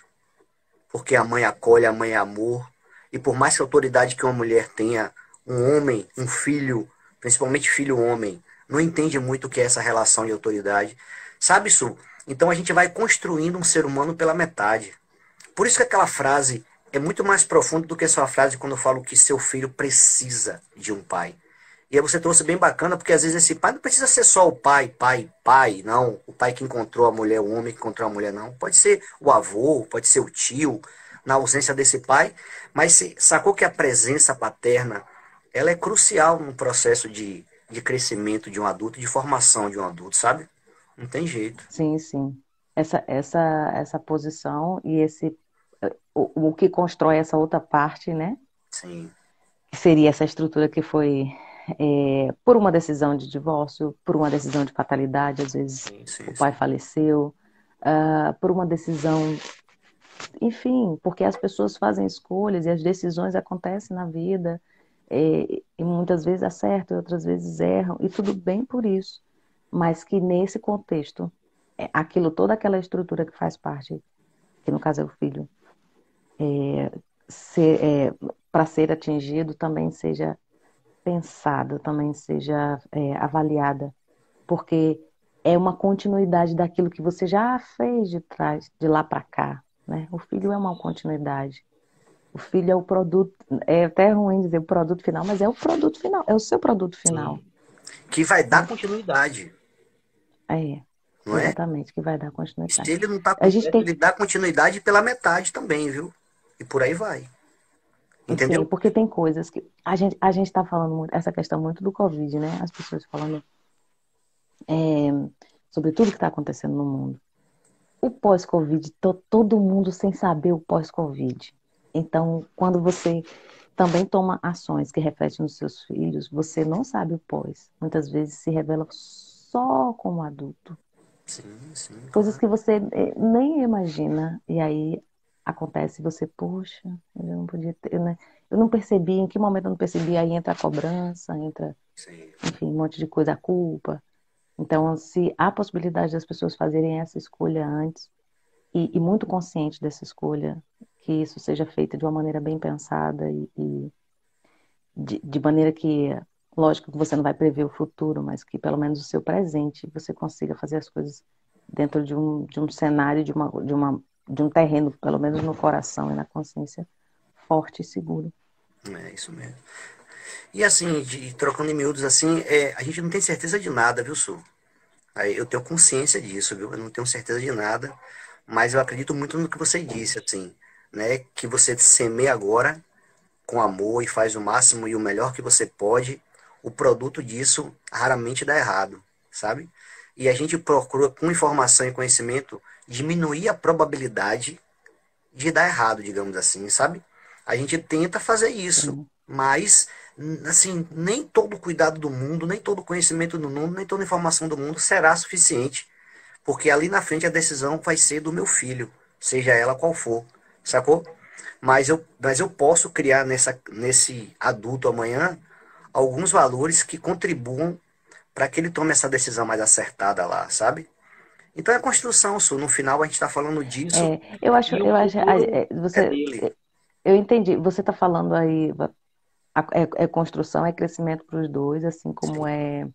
porque a mãe acolhe, a mãe é amor, e por mais que a autoridade que uma mulher tenha, um homem, um filho, principalmente filho homem, não entende muito o que é essa relação de autoridade. Sabe isso? Então a gente vai construindo um ser humano pela metade. Por isso que aquela frase é muito mais profunda do que só a frase quando eu falo que seu filho precisa de um pai. E aí você trouxe bem bacana, porque às vezes esse pai não precisa ser só o pai, pai, pai, não. O pai que encontrou a mulher, o homem que encontrou a mulher, não. Pode ser o avô, pode ser o tio, na ausência desse pai. Mas sacou que a presença paterna, ela é crucial no processo de crescimento de um adulto, de formação de um adulto, sabe? Não tem jeito. sim, sim. Essa posição e o que constrói essa outra parte, né? Sim. seria essa estrutura que foi por uma decisão de divórcio, por uma decisão de fatalidade, às vezes Sim, o sim, pai sim. faleceu, por uma decisão, enfim, porque as pessoas fazem escolhas e as decisões acontecem na vida, e muitas vezes acertam, e outras vezes erram, e tudo bem por isso, mas que nesse contexto, toda aquela estrutura que faz parte, que no caso é o filho, para ser atingido também seja pensada, também seja avaliada, porque é uma continuidade daquilo que você já fez de trás, de lá para cá, né? O filho é uma continuidade. O filho é o produto, é até ruim dizer o produto final, mas é o produto final, é o seu produto final, Sim. Que vai dar né? continuidade, É, não é? exatamente, que vai dar E se continuidade. ele não está A gente completo, tem, ele dá continuidade pela metade também, viu? E por aí vai. sim, Entendeu? porque tem coisas que a gente está falando muito, essa questão muito do Covid, né? As pessoas falando é, sobre tudo que está acontecendo no mundo. O pós-Covid, todo mundo sem saber o pós-Covid. Então, quando você também toma ações que refletem nos seus filhos, você não sabe o pós. Muitas vezes se revela só como adulto. Sim, sim, Coisas claro. que você nem imagina. E aí acontece, você, poxa, eu não podia ter, né? Eu não percebi, em que momento eu não percebi? Aí entra a cobrança, entra, Sim. enfim, um monte de coisa, a culpa. Então, se há possibilidade das pessoas fazerem essa escolha antes, e muito consciente dessa escolha, que isso seja feito de uma maneira bem pensada e de maneira que, lógico que você não vai prever o futuro, mas que pelo menos o seu presente você consiga fazer as coisas dentro de um cenário, de um terreno, pelo menos no coração e na consciência, forte e seguro. É isso mesmo. E assim, trocando em miúdos assim, a gente não tem certeza de nada, viu, Su? Aí eu tenho consciência disso, viu? Eu não tenho certeza de nada, mas eu acredito muito no que você disse, assim, né? Que você semeia agora com amor e faz o máximo e o melhor que você pode, o produto disso raramente dá errado, sabe? E a gente procura, com informação e conhecimento, diminuir a probabilidade de dar errado, digamos assim, sabe? A gente tenta fazer isso, Sim, mas assim, nem todo cuidado do mundo, nem todo conhecimento do mundo, nem toda informação do mundo será suficiente, porque ali na frente a decisão vai ser do meu filho, seja ela qual for, sacou? Mas eu posso criar nesse adulto amanhã alguns valores que contribuam para que ele tome essa decisão mais acertada lá, sabe? Então é construção, Su. No final a gente está falando disso e o eu acho, futuro é dele. eu entendi. Você está falando aí, é construção, é crescimento para os dois, assim como Sim,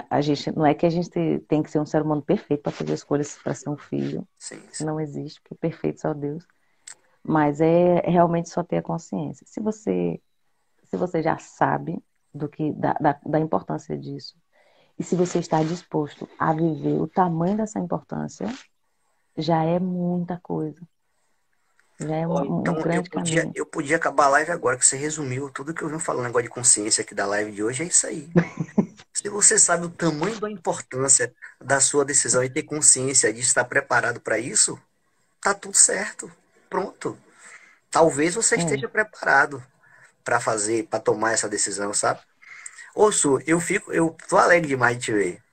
a gente, não é que a gente tem que ser um ser humano perfeito para fazer escolhas para ser um filho. sim, Isso sim. não existe, porque perfeito só Deus. Mas é realmente só ter a consciência. Se você já sabe da importância disso, e se você está disposto a viver o tamanho dessa importância, já é muita coisa. Já é Ó, um então eu grande podia, caminho. eu podia acabar a live agora, que você resumiu tudo que eu vim falando, negócio de consciência aqui da live de hoje, é isso aí. Se você sabe o tamanho da importância da sua decisão e ter consciência disso, estar preparado para isso, tá tudo certo. Pronto. Talvez você É. esteja preparado para fazer, para tomar essa decisão, sabe? Ô, Su, eu tô alegre demais de te ver.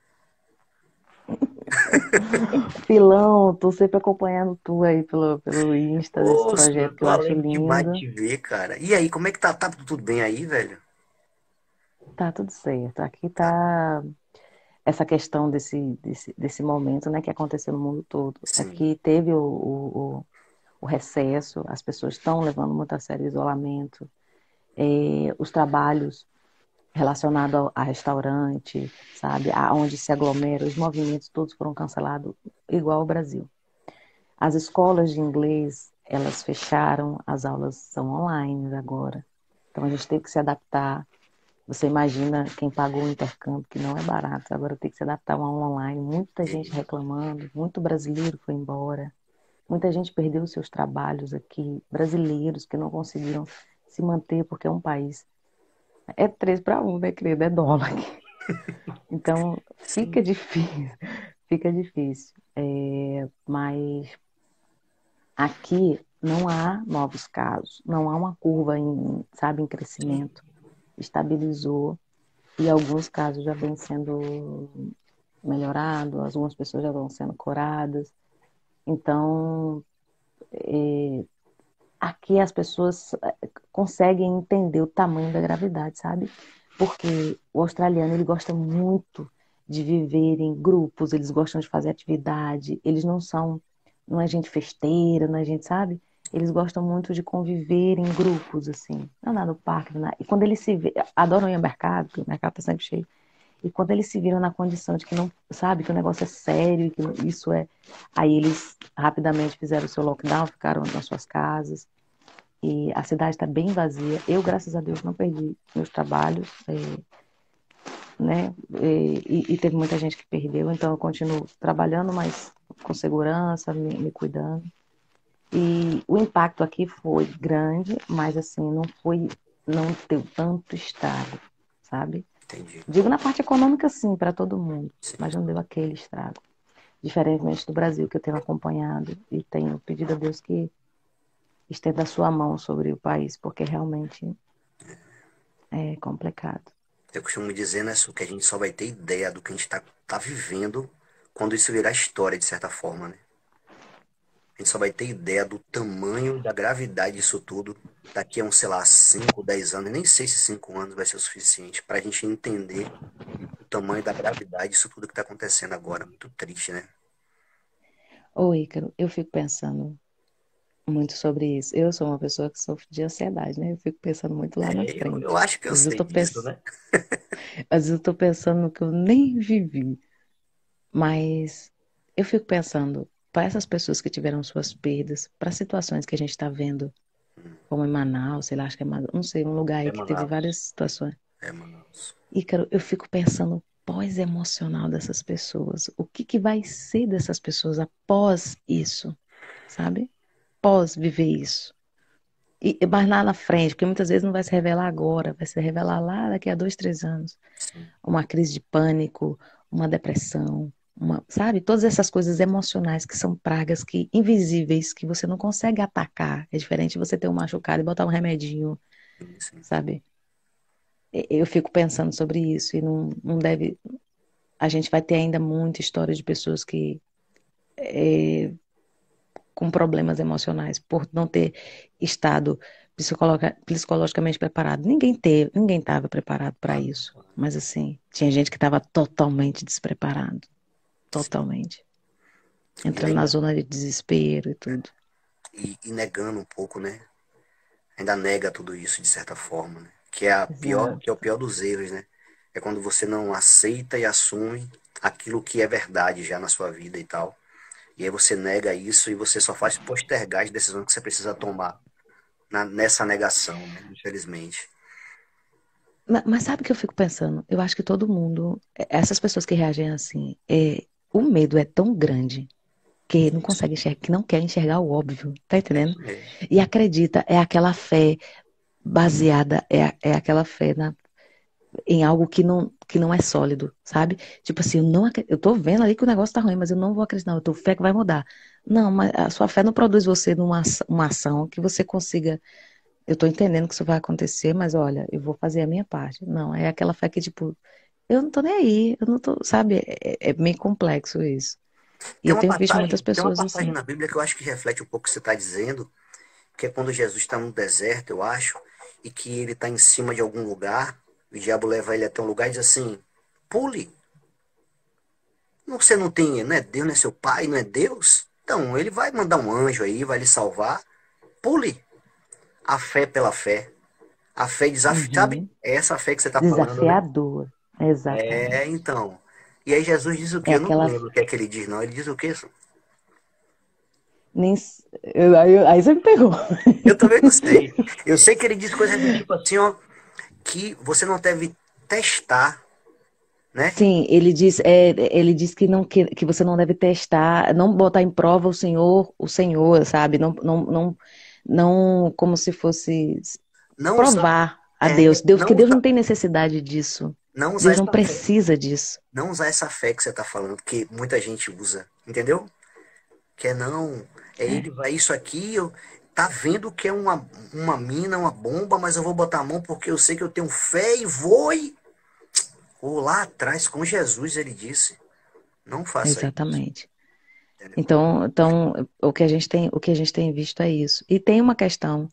Filão, tô sempre acompanhando tu aí pelo Insta desse Ô, Su, eu projeto que tô eu acho alegre demais de lindo. te ver, cara. E aí, como é que tá? Tá tudo bem aí, velho? Tá tudo certo. Aqui Tá. tá essa questão desse momento, né, que aconteceu no mundo todo. Sim, Aqui teve o recesso, as pessoas estão levando muito a sério o isolamento, os trabalhos relacionados a restaurante, sabe, aonde se aglomera, os movimentos todos foram cancelados, igual ao Brasil. As escolas de inglês, elas fecharam, as aulas são online agora. Então a gente teve que se adaptar. Você imagina quem pagou o intercâmbio, que não é barato, agora tem que se adaptar a uma aula online, muita gente e- reclamando, muito brasileiro foi embora, muita gente perdeu os seus trabalhos aqui, brasileiros que não conseguiram se manter porque é um país. É 3 para 1, né, querido? É dólar aqui. Então fica sim. difícil, fica difícil. Mas aqui não há novos casos, não há uma curva sabe, em Sim, crescimento, estabilizou e alguns casos já vêm sendo melhorados, algumas pessoas já vão sendo curadas. Então, aqui as pessoas conseguem entender o tamanho da gravidade, sabe? Porque o australiano, ele gosta muito de viver em grupos, eles gostam de fazer atividade, eles não é gente festeira, não é gente, sabe? Eles gostam muito de conviver em grupos, assim, andar no parque, e quando eles se vê, adoram ir ao mercado, porque o mercado tá sempre cheio, e quando eles se viram na condição de que não, sabe, que o negócio é sério, que isso é, aí eles rapidamente fizeram o seu lockdown, ficaram nas suas casas, e a cidade está bem vazia. Eu, graças a Deus, não perdi meus trabalhos, né? E teve muita gente que perdeu, então eu continuo trabalhando, mas com segurança, me cuidando. E o impacto aqui foi grande, mas assim, não deu tanto estrago, sabe? entendi. Digo na parte econômica, sim, para todo mundo, Sim. mas não deu aquele estrago. Diferentemente do Brasil, que eu tenho acompanhado e tenho pedido a Deus que estenda a sua mão sobre o país, porque realmente é complicado. Eu costumo dizer, né, Su, que a gente só vai ter ideia do que a gente tá vivendo quando isso virar história, de certa forma, né? A gente só vai ter ideia do tamanho e da gravidade disso tudo daqui a uns, sei lá, 5, 10 anos. Nem sei se 5 anos vai ser o suficiente para a gente entender o tamanho da gravidade disso tudo que está acontecendo agora. Muito triste, né? Ô, Ícaro, eu fico pensando muito sobre isso. Eu sou uma pessoa que sofre de ansiedade, né? Eu fico pensando muito lá na Eu frente. acho que eu Às vezes eu sei tô disso, né? Às vezes eu tô pensando no que eu nem vivi. Mas eu fico pensando, para essas pessoas que tiveram suas perdas, para situações que a gente está vendo, como em Manaus, sei lá, acho que é Manaus, não sei, um lugar aí É que teve várias Manaus. situações. É Manaus. Ícaro, eu fico pensando pós-emocional dessas pessoas. O que que vai ser dessas pessoas após isso, sabe? Pós viver isso. Mas lá na frente, porque muitas vezes não vai se revelar agora, vai se revelar lá daqui a 2, 3 anos. Sim, Uma crise de pânico, uma depressão, sabe? Todas essas coisas emocionais que são pragas que invisíveis, que você não consegue atacar. É diferente de você ter um machucado e botar um remedinho, sim, sim. sabe? Eu fico pensando sobre isso e não deve. A gente vai ter ainda muita história de pessoas que com problemas emocionais por não ter estado psicologicamente preparado. Ninguém estava preparado para Ah, isso. Mas assim, tinha gente que estava totalmente despreparado, sim. totalmente, E entrando na ainda zona de desespero e tudo. e negando um pouco, né? Ainda nega tudo isso de certa forma, né? Que é a pior, que é o Exato. pior dos erros, né? É quando você não aceita e assume aquilo que é verdade já na sua vida e tal. E aí você nega isso e você só faz postergar as decisões que você precisa tomar nessa negação, né? Infelizmente. Mas sabe o que eu fico pensando? Eu acho que todo mundo, essas pessoas que reagem assim, o medo é tão grande que não Isso. consegue enxergar, que não quer enxergar o óbvio, tá É entendendo? isso mesmo. E acredita, é aquela fé baseada, é aquela fé em algo que não é sólido, sabe? Tipo assim, eu tô vendo ali que o negócio tá ruim, mas eu não vou acreditar, eu tô fé que vai mudar. Não, mas a sua fé não produz você uma ação que você consiga. Eu tô entendendo que isso vai acontecer, mas olha, eu vou fazer a minha parte. Não, é aquela fé que, tipo, eu não tô nem aí, eu não tô, sabe? É meio complexo isso. E eu tenho visto muitas Tem uma pessoas passagem assim. na Bíblia que eu acho que reflete um pouco o que você está dizendo, que é quando Jesus está no deserto, eu acho, e que ele está em cima de algum lugar, o diabo leva ele até um lugar e diz assim: pule. Você não tem, não é Deus, não é seu pai, não é Deus? Então, ele vai mandar um anjo aí, vai lhe salvar. Pule. A fé pela fé. A fé desafiada, sabe? Uhum. É essa fé que você está falando, né? Desafiador. É, Exatamente. então. E aí Jesus diz o quê? É Eu não aquela. lembro o que é que ele diz, não. Ele diz o quê? Nem, aí você me pegou. Eu também não sei. Eu sei que ele diz coisas do tipo assim, ó, que você não deve testar, né? Sim, ele diz que você não deve testar, não botar em prova o Senhor, sabe? Não como se fosse Não usar, provar a Deus. Que não Deus não usar, tem necessidade disso. não usar Deus não essa fé. precisa disso. Não usar essa fé que você está falando, que muita gente usa, entendeu? Que é não, é ele É. vai isso aqui, tá vendo que é uma mina, uma bomba, mas eu vou botar a mão porque eu sei que eu tenho fé e vou e... Ou lá atrás, com Jesus, ele disse, não faça isso. Exatamente. Entendeu? Então o que a gente tem visto é isso. E tem uma questão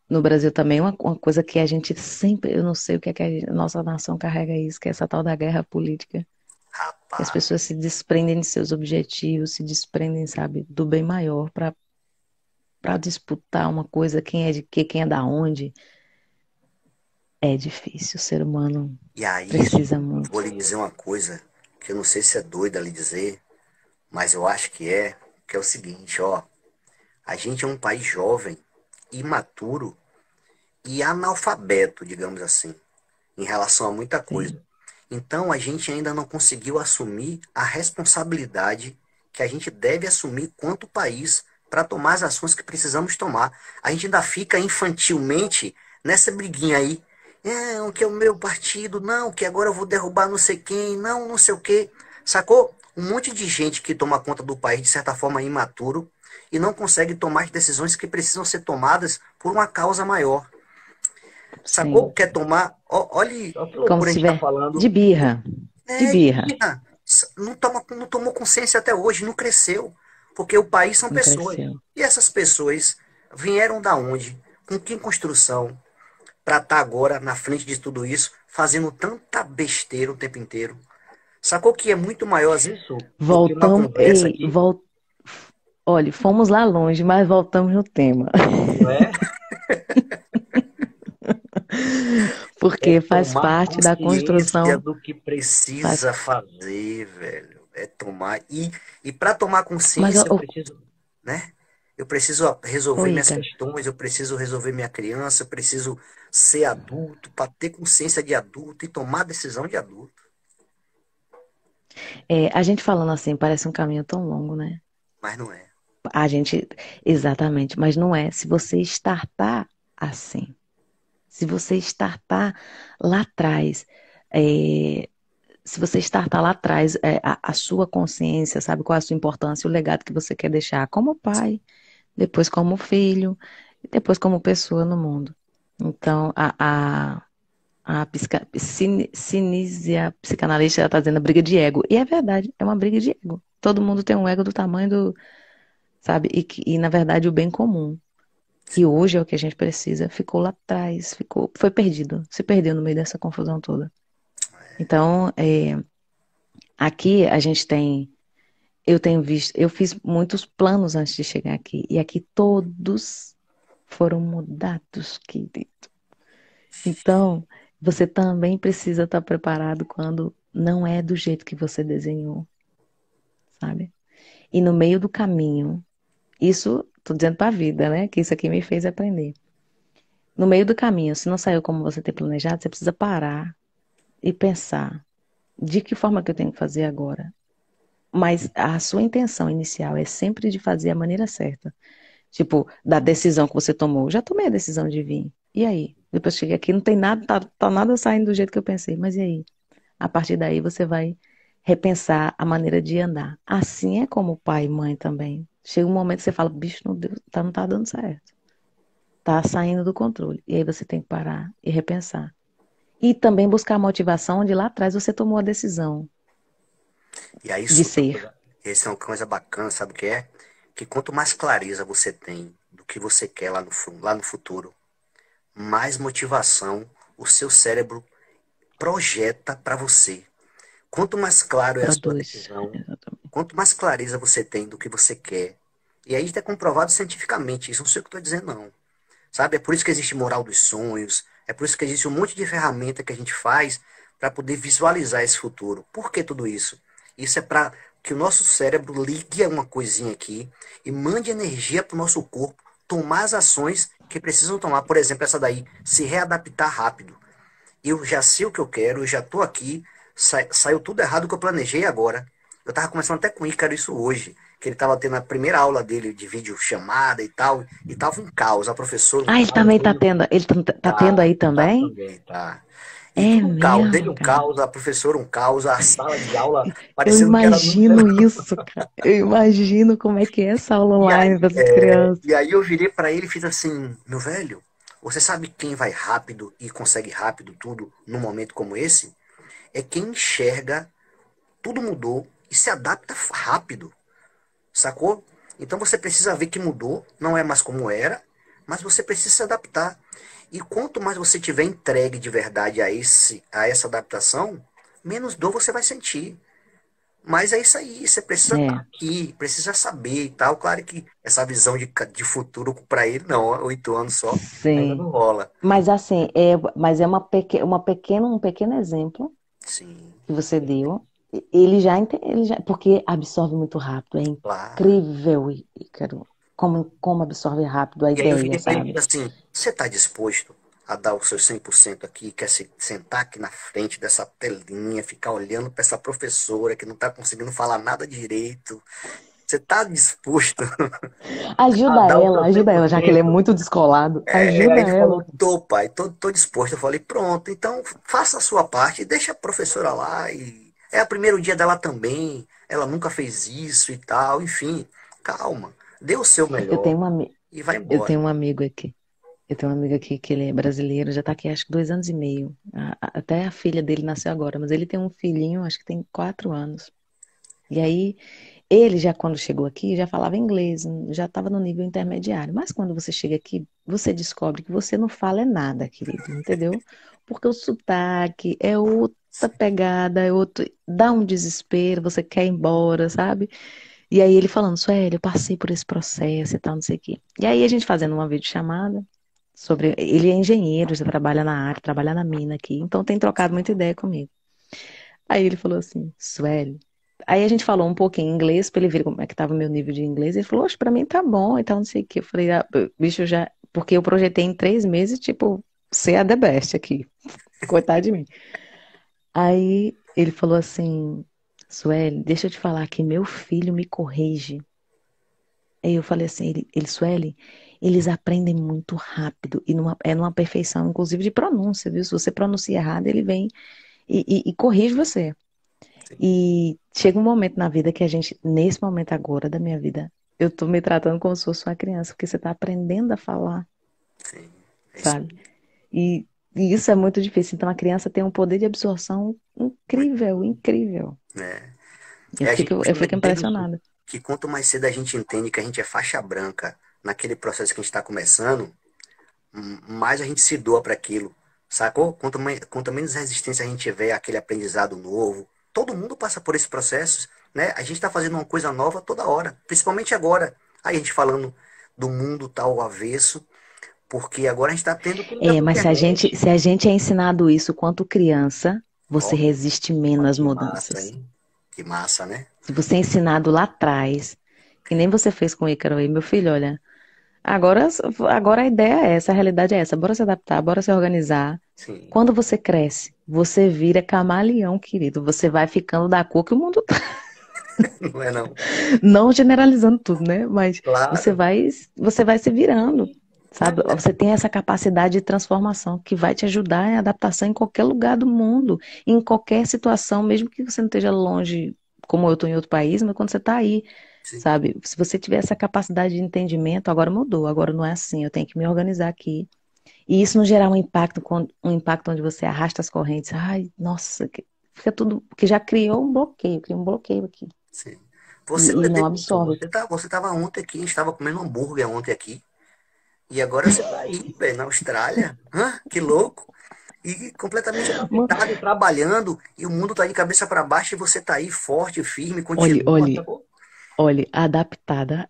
no Brasil também, uma coisa que a gente sempre, eu não sei o que é que a nossa nação carrega isso, que é essa tal da guerra política. Que as Rapaz, pessoas se desprendem de seus objetivos, se desprendem, sabe, do bem maior para disputar uma coisa, quem é de quê, quem é da onde. É difícil, o ser humano e aí, precisa vou muito. lhe dizer uma coisa, que eu não sei se é doida lhe dizer, mas eu acho que é o seguinte, ó. A gente é um país jovem, imaturo e analfabeto, digamos assim, em relação a muita coisa. Sim, Então a gente ainda não conseguiu assumir a responsabilidade que a gente deve assumir quanto país para tomar as ações que precisamos tomar. A gente ainda fica infantilmente nessa briguinha aí. É, que é o meu partido, não, que agora eu vou derrubar não sei quem, não, não sei o quê. Sacou? Um monte de gente que toma conta do país de certa forma imaturo e não consegue tomar as decisões que precisam ser tomadas por uma causa maior. Sacou? sim. Quer tomar. Olha que Como loucura a se gente tá tiver de falando. birra, de É, de birra. birra. Não tomou consciência até hoje, não cresceu. Porque o país são Não pessoas. cresceu. E essas pessoas vieram da onde? Com que construção? Para estar agora na frente de tudo isso, fazendo tanta besteira o tempo inteiro. Sacou que é muito maior isso do que uma Voltamos, conversa aqui, olha, fomos lá longe, mas voltamos no tema. não é? É Porque faz tomar parte da consciência construção, do que faz, precisa fazer, velho. É tomar. E para tomar mas, consciência, eu preciso, né? Eu preciso resolver minhas Ícaro, questões, eu preciso resolver minha criança, eu preciso ser adulto, para ter consciência de adulto e tomar decisão de adulto. a gente falando assim, parece um caminho tão longo, né? Mas não é. A gente, exatamente, mas não é. Se você startar assim, se você startar lá atrás, é, se você startar lá atrás, a sua consciência, sabe qual é a sua importância, o legado que você quer deixar como pai, depois como filho, e depois como pessoa no mundo. Então, Cinísia psicanalista está dizendo briga de ego. E é verdade, é uma briga de ego. Todo mundo tem um ego do tamanho do, sabe? E na verdade o bem comum, que hoje é o que a gente precisa, ficou lá atrás, foi perdido, se perdeu no meio dessa confusão toda. Então, aqui a gente tem, eu tenho visto, eu fiz muitos planos antes de chegar aqui, e aqui todos foram mudados, querido. Então, você também precisa estar preparado quando não é do jeito que você desenhou, sabe? E no meio do caminho, isso, tô dizendo para a vida, né? Que isso aqui me fez aprender. No meio do caminho, se não saiu como você tem planejado, você precisa parar e pensar de que forma que eu tenho que fazer agora. Mas a sua intenção inicial é sempre de fazer a maneira certa. Tipo, da decisão que você tomou. Já tomei a decisão de vir. E aí? Depois que cheguei aqui, não tem nada, tá nada saindo do jeito que eu pensei. Mas e aí? A partir daí você vai repensar a maneira de andar. Assim é como pai e mãe também. Chega um momento que você fala, bicho, não tá dando certo. Tá saindo do controle. E aí você tem que parar e repensar. E também buscar motivação onde lá atrás você tomou a decisão E aí, de isso, ser. essa é uma coisa bacana, sabe o que é? Que quanto mais clareza você tem do que você quer lá no futuro, mais motivação o seu cérebro projeta para você. Quanto mais claro é a sua Produz. decisão, Exatamente. quanto mais clareza você tem do que você quer, e aí está comprovado cientificamente, isso não sei o que eu estou dizendo, não. Sabe? É por isso que existe moral dos sonhos, é por isso que existe um monte de ferramenta que a gente faz para poder visualizar esse futuro. Por que tudo isso? Isso é para que o nosso cérebro ligue a uma coisinha aqui e mande energia para o nosso corpo tomar as ações que precisam tomar. Por exemplo, essa daí, se readaptar rápido. Eu já sei o que eu quero, eu já estou aqui, saiu tudo errado que eu planejei agora. Eu estava conversando até com o Ícaro isso hoje, que ele estava tendo a primeira aula dele de vídeo chamada e tal, e tava um caos, a professora um Ah, ele caos, também tá tendo. Ele tá tendo tá, aí tá também? também, tá. E É tudo um caos, ele mesmo, um cara. caos, a professora um caos, a sala de aula Eu parecendo que era nunca. imagino isso, cara. Eu imagino como é que é essa aula E online aí, para essas crianças. e aí eu virei pra ele e fiz assim, meu velho, você sabe quem vai rápido e consegue rápido tudo num momento como esse? É quem enxerga, tudo mudou e se adapta rápido, sacou? Então você precisa ver que mudou, não é mais como era, mas você precisa se adaptar. E quanto mais você tiver entregue de verdade a essa adaptação, menos dor você vai sentir. Mas é isso aí, você precisa estar É, aqui, precisa saber e tal. Claro que essa visão de futuro para ele, não, 8 anos só, ainda sim. não rola. Mas assim, mas é um pequeno exemplo Sim, que você deu. Ele já, porque absorve muito rápido. É claro. incrível, Ícaro, como absorve rápido a E aí eu ideia, virei para ele e sabe? falei assim, você está disposto a dar o seu 100% aqui, quer se sentar aqui na frente dessa telinha, ficar olhando para essa professora que não está conseguindo falar nada direito? Você está disposto a dar o seu cem Ajuda por ela, já que ele é cento muito descolado. Aí Ajuda ele ela. falou, tô, pai, tô disposto. Eu falei, pronto, então faça a sua parte, deixa a professora lá. E é o primeiro dia dela também, ela nunca fez isso e tal, enfim, calma, dê o seu Eu melhor tenho e vai eu embora. tenho um amigo aqui. Eu tenho um amigo aqui que ele é brasileiro, já tá aqui acho que 2 anos e meio. Até a filha dele nasceu agora, mas ele tem um filhinho, acho que tem 4 anos. E aí, ele já quando chegou aqui, já falava inglês, já estava no nível intermediário. Mas quando você chega aqui, você descobre que você não fala é nada, querido, entendeu? Porque o sotaque é outra pegada, é outro, dá um desespero, você quer ir embora, sabe? E aí ele falando, Sueli, eu passei por esse processo e tal, não sei o quê. E aí a gente fazendo uma videochamada sobre. Ele é engenheiro, já trabalha na área, trabalha na mina aqui, então tem trocado muita ideia comigo. Aí ele falou assim, Sueli. Aí a gente falou um pouquinho em inglês, pra ele ver como é que tava o meu nível de inglês. Ele falou, oxe, pra mim tá bom e tal, não sei o quê. Eu falei, bicho, já. Porque eu projetei em 3 meses, tipo, ser a the best aqui. Coitado de mim. Aí ele falou assim, Sueli, deixa eu te falar que meu filho me corrige. Aí eu falei assim, Sueli, eles aprendem muito rápido e é numa perfeição, inclusive de pronúncia, viu? Se você pronuncia errado, ele vem e corrige você. Sim, E chega um momento na vida que a gente, nesse momento agora da minha vida, eu tô me tratando como se fosse uma criança, porque você tá aprendendo a falar, sim, é isso sabe? E, e isso é muito difícil. Então a criança tem um poder de absorção aí, incrível, incrível. né? Eu A gente fico, eu costuma fico dizer isso, impressionada. que quanto mais cedo a gente entende que a gente é faixa branca naquele processo que a gente está começando, mais a gente se doa para aquilo, sacou? Quanto menos resistência a gente tiver àquele aprendizado novo, todo mundo passa por esse processo, né? A gente está fazendo uma coisa nova toda hora, principalmente agora. Aí a gente falando do mundo tal avesso, porque agora a gente está tendo que lidar É, com a mas internet. se a gente é ensinado isso quanto criança, você Ó, resiste menos ó, às que massa, mudanças. hein? Que massa, né? Se você é ensinado lá atrás, que nem você fez com o Ícaro aí, meu filho, olha, agora, agora a ideia é essa, a realidade é essa, bora se adaptar, bora se organizar. Sim, Quando você cresce, você vira camaleão, querido. Você vai ficando da cor que o mundo tá. não é não? Não generalizando tudo, né? Mas Claro. você vai se virando, sabe? Você tem essa capacidade de transformação que vai te ajudar em adaptação em qualquer lugar do mundo, em qualquer situação, mesmo que você não esteja longe, como eu estou em outro país, mas quando você está aí, Sim, sabe? Se você tiver essa capacidade de entendimento, agora mudou, agora não é assim, eu tenho que me organizar aqui. E isso não gerar um impacto onde você arrasta as correntes. Ai, nossa, fica tudo, que já criou um bloqueio aqui. sim. Você não E é não detentor. absorve. Você tava ontem aqui, a gente estava comendo hambúrguer ontem aqui. E agora você tá aí, velho, na Austrália. Hã? Que louco. E completamente adaptado e trabalhando. E o mundo tá de cabeça para baixo e você tá aí forte, firme, Olhe, continua, olhe, sacou? olhe, adaptada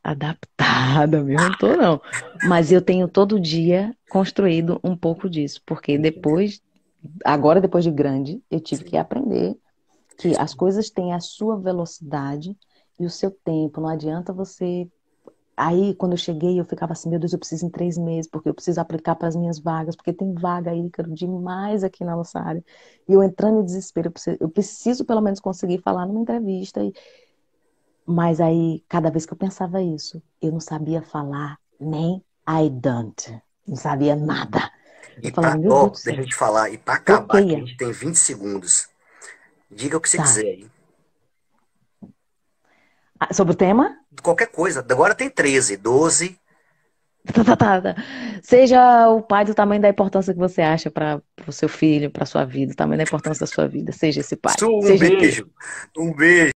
mesmo, não tô não. Mas eu tenho todo dia construído um pouco disso, porque agora depois de grande, eu tive que Sim, aprender é que isso. as coisas têm a sua velocidade e o seu tempo. Não adianta você. Aí, quando eu cheguei, eu ficava assim, meu Deus, eu preciso em 3 meses, porque eu preciso aplicar para as minhas vagas, porque tem vaga aí, quero demais aqui na nossa área. E eu entrando em desespero, eu preciso pelo menos conseguir falar numa entrevista. Mas aí, cada vez que eu pensava isso, eu não sabia falar nem I don't. Não sabia nada. Eu tô E pra, falando, meu ó, Deus do deixa céu. eu te falar, e pra acabar, que a Bloqueia. gente tem 20 segundos. Diga o que você Tá. quiser aí. Ah, sobre o tema? Qualquer coisa. Agora tem 13, 12. Tá. Seja o pai do tamanho da importância que você acha para o seu filho, para sua vida, o tamanho da importância da sua vida. Seja esse pai. Um Seja esse. beijo. Um beijo.